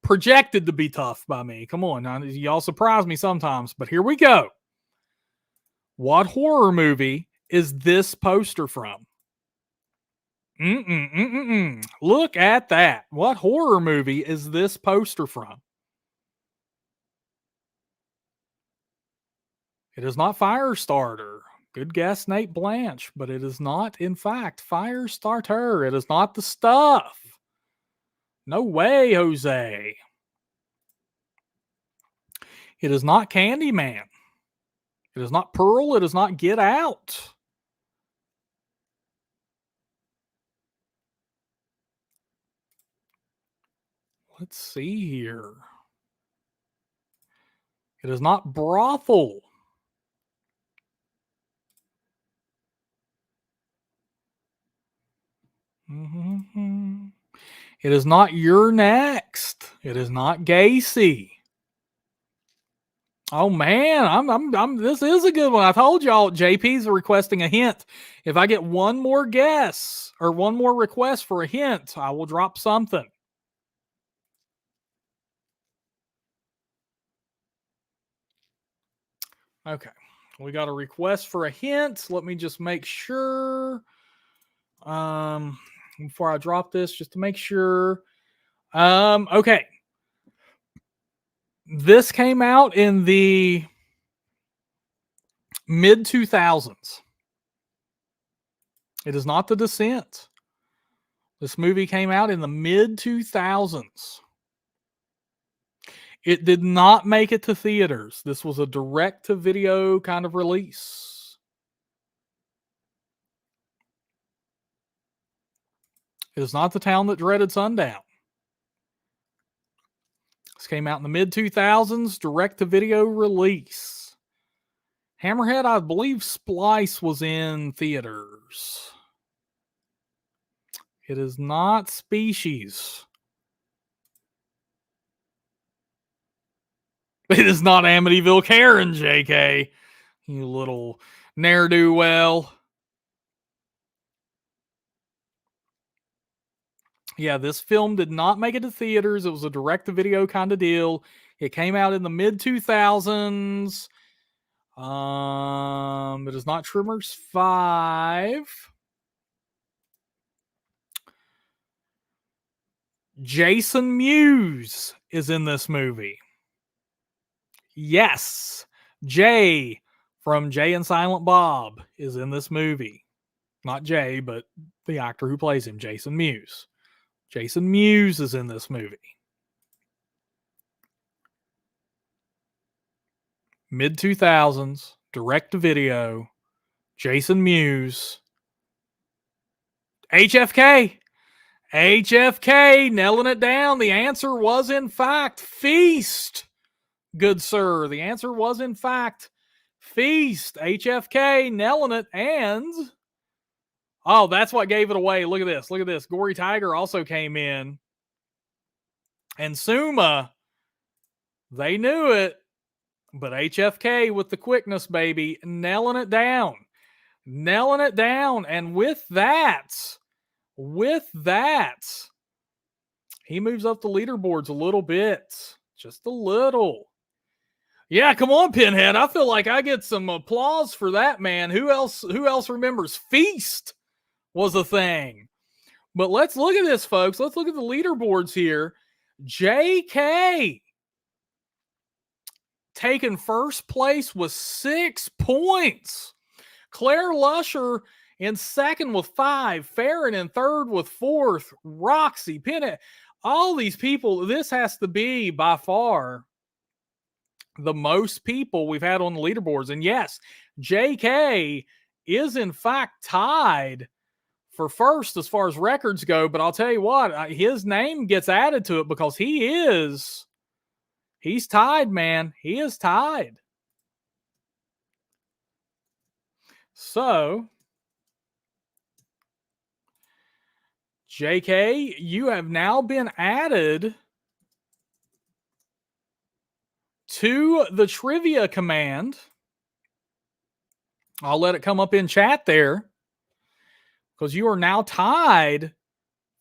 Projected to be tough by me. Come on, now, y'all surprise me sometimes, but here we go. What horror movie is this poster from? Look at that. What horror movie is this poster from? It is not Firestarter. Good guess, Nate Blanche, but it is not, in fact, Firestarter. It is not The Stuff. No way, Jose. It is not Candyman. It is not Pearl. It is not Get Out. Let's see here. It is not Brothel. It is not You're Next. It is not Gacy. Oh man, I'm this is a good one. I told y'all JP's requesting a hint. If I get one more guess or one more request for a hint, I will drop something. Okay. We got a request for a hint. Let me just make sure. Before I drop this, just to make sure. Okay. This came out in the mid 2000s. It is not The Descent. This movie came out in the mid 2000s. It did not make it to theaters. This was a direct to video kind of release. It is not The Town That Dreaded Sundown. This came out in the mid 2000s, direct to video release. Hammerhead, I believe Splice was in theaters. It is not Species. It is not Amityville Karen, JK. You little ne'er-do-well. Yeah, this film did not make it to theaters. It was a direct-to-video kind of deal. It came out in the mid-2000s. It is not Tremors 5. Jason Mewes is in this movie. Yes, Jay from Jay and Silent Bob is in this movie. Not Jay, but the actor who plays him, Jason Mewes. Jason Mewes is in this movie. Mid-2000s, direct-to-video, Jason Mewes. HFK. HFK, nailing it down. The answer was, in fact, Feast. Good sir. The answer was, in fact, Feast. HFK, nailing it. And, oh, that's what gave it away. Look at this. Look at this. Gory Tiger also came in. And Suma, they knew it. But HFK with the quickness, baby, nailing it down. Nailing it down. And with that, he moves up the leaderboards a little bit. Just a little. Yeah, come on, Pinhead. I feel like I get some applause for that, man. Who else remembers Feast was a thing? But let's look at this, folks. Let's look at the leaderboards here. JK taking first place with 6 points. Claire Lusher in second with 5. Farron in third with 4th. Roxy, Pinhead. All these people, this has to be by far the most people we've had on the leaderboards. And yes, JK is in fact tied for first as far as records go. But I'll tell you what, his name gets added to it because he's tied, man. He is tied. So, JK, you have now been added to the trivia command. I'll let it come up in chat there because you are now tied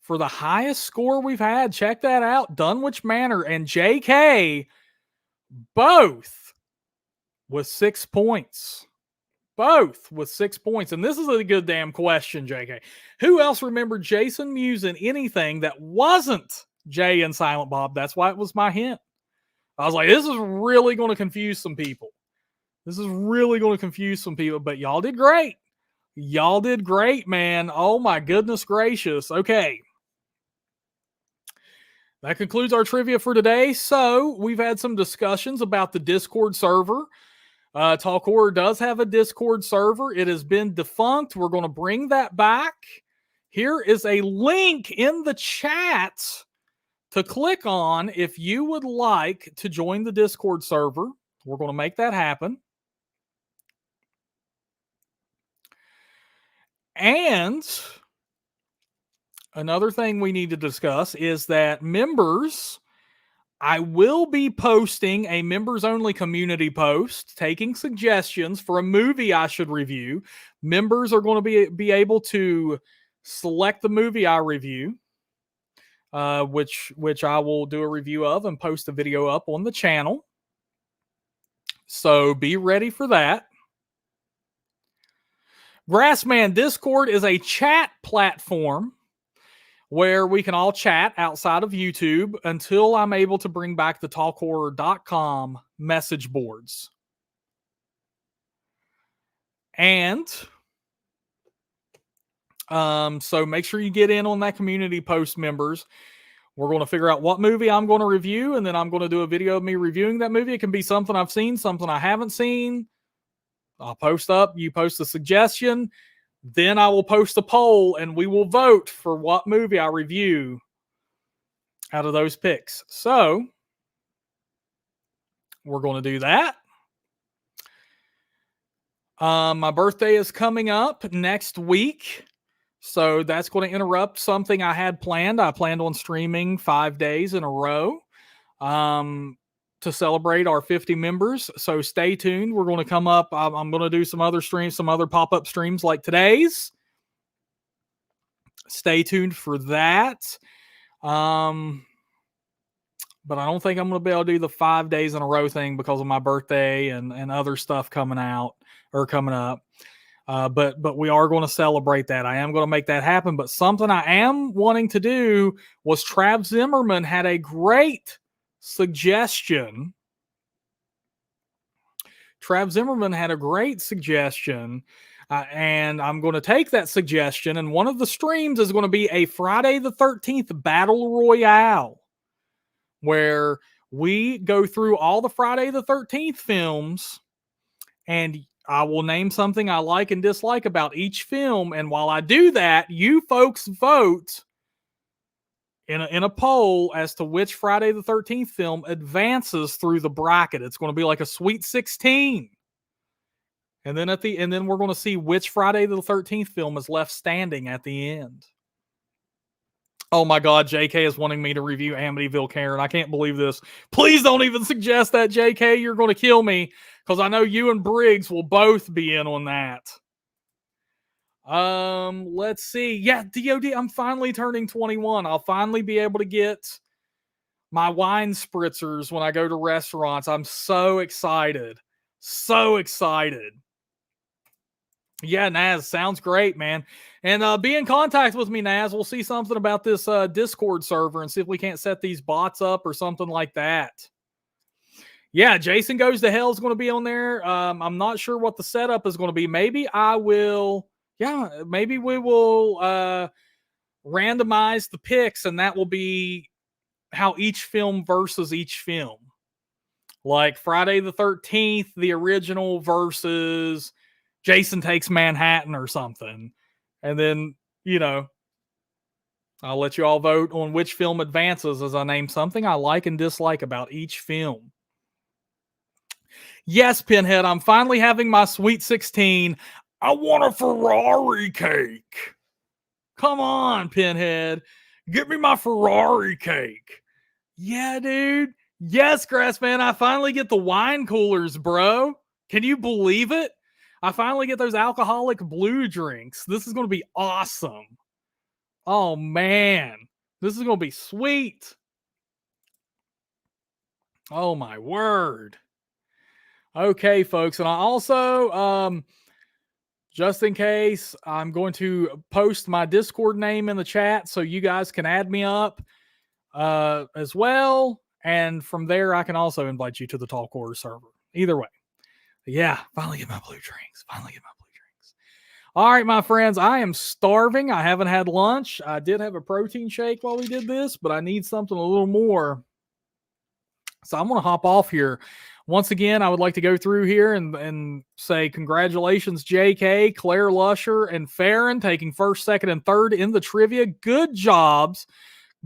for the highest score we've had. Check that out. Dunwich Manor and JK both with 6 points. Both with 6 points. And this is a good damn question, JK. Who else remembered Jason Mewes in anything that wasn't Jay and Silent Bob? That's why it was my hint. I was like, this is really going to confuse some people. But y'all did great. Y'all did great, man. Oh my goodness gracious. Okay. That concludes our trivia for today. So we've had some discussions about the Discord server. Talk Horror does have a Discord server. It has been defunct. We're going to bring that back. Here is a link in the chat to click on if you would like to join the Discord server. We're going to make that happen. And another thing we need to discuss is that members, I will be posting a members-only community post taking suggestions for a movie I should review. Members are going to be able to select the movie I review. Which I will do a review of and post a video up on the channel. So be ready for that. Grassman Discord is a chat platform where we can all chat outside of YouTube until I'm able to bring back the talkhorror.com message boards. And so make sure you get in on that community post, members. We're going to figure out what movie I'm going to review, and then I'm going to do a video of me reviewing that movie. It can be something I've seen, something I haven't seen. I'll post up. You post a suggestion. Then I will post a poll, and we will vote for what movie I review out of those picks. So we're going to do that. My birthday is coming up next week. So that's going to interrupt something I had planned. I planned on streaming 5 days in a row to celebrate our 50 members. So stay tuned. We're going to come up. I'm going to do some other streams, some other pop-up streams like today's. Stay tuned for that. But I don't think I'm going to be able to do the 5 days in a row thing because of my birthday and other stuff coming up. But we are going to celebrate that. I am going to make that happen. But something I am wanting to do was Trav Zimmerman had a great suggestion. Trav Zimmerman had a great suggestion. And I'm going to take that suggestion. And one of the streams is going to be a Friday the 13th Battle Royale, where we go through all the Friday the 13th films, and I will name something I like and dislike about each film. And while I do that, you folks vote in a poll as to which Friday the 13th film advances through the bracket. It's going to be like a Sweet 16. And then we're going to see which Friday the 13th film is left standing at the end. Oh my God, JK is wanting me to review Amityville Karen. I can't believe this. Please don't even suggest that, JK. You're going to kill me, because I know you and Briggs will both be in on that. Let's see. Yeah, DOD, I'm finally turning 21. I'll finally be able to get my wine spritzers when I go to restaurants. I'm so excited. So excited. Yeah, Naz, sounds great, man. And be in contact with me, Naz. We'll see something about this Discord server and see if we can't set these bots up or something like that. Yeah, Jason Goes to Hell is going to be on there. I'm not sure what the setup is going to be. Maybe I will. Yeah, maybe we will randomize the picks, and that will be how each film versus each film. Like Friday the 13th, the original versus Jason Takes Manhattan or something. And then, I'll let you all vote on which film advances as I name something I like and dislike about each film. Yes, Pinhead, I'm finally having my Sweet 16. I want a Ferrari cake. Come on, Pinhead. Get me my Ferrari cake. Yeah, dude. Yes, Grassman, I finally get the wine coolers, bro. Can you believe it? I finally get those alcoholic blue drinks. This is going to be awesome. Oh, man. This is going to be sweet. Oh, my word. Okay, folks. And I also, just in case, I'm going to post my Discord name in the chat so you guys can add me up as well. And from there, I can also invite you to the Talk Horror server. Either way. Yeah, finally get my blue drinks. All right, my friends, I am starving. I haven't had lunch. I did have a protein shake while we did this, but I need something a little more. So I'm going to hop off here. Once again, I would like to go through here and say congratulations, JK, Claire Lusher, and Farron taking first, second, and third in the trivia. Good jobs.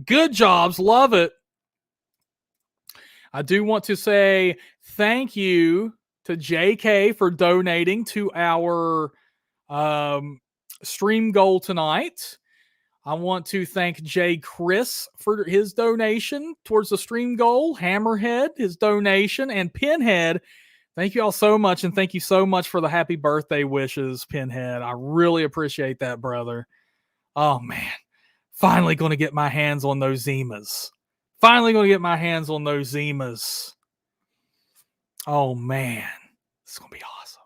Good jobs. Love it. I do want to say thank you to JK for donating to our stream goal tonight. I want to thank Jay Chris for his donation towards the stream goal, Hammerhead, his donation, and Pinhead. Thank you all so much, and thank you so much for the happy birthday wishes, Pinhead. I really appreciate that, brother. Oh, man. Finally going to get my hands on those Zimas. Oh, man. It's going to be awesome.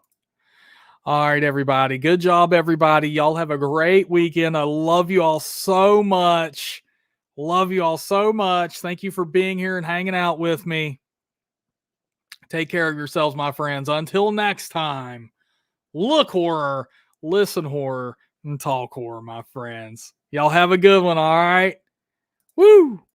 All right, everybody. Good job, everybody. Y'all have a great weekend. I love you all so much. Thank you for being here and hanging out with me. Take care of yourselves, my friends. Until next time, look horror, listen horror, and talk horror, my friends. Y'all have a good one, all right? Woo!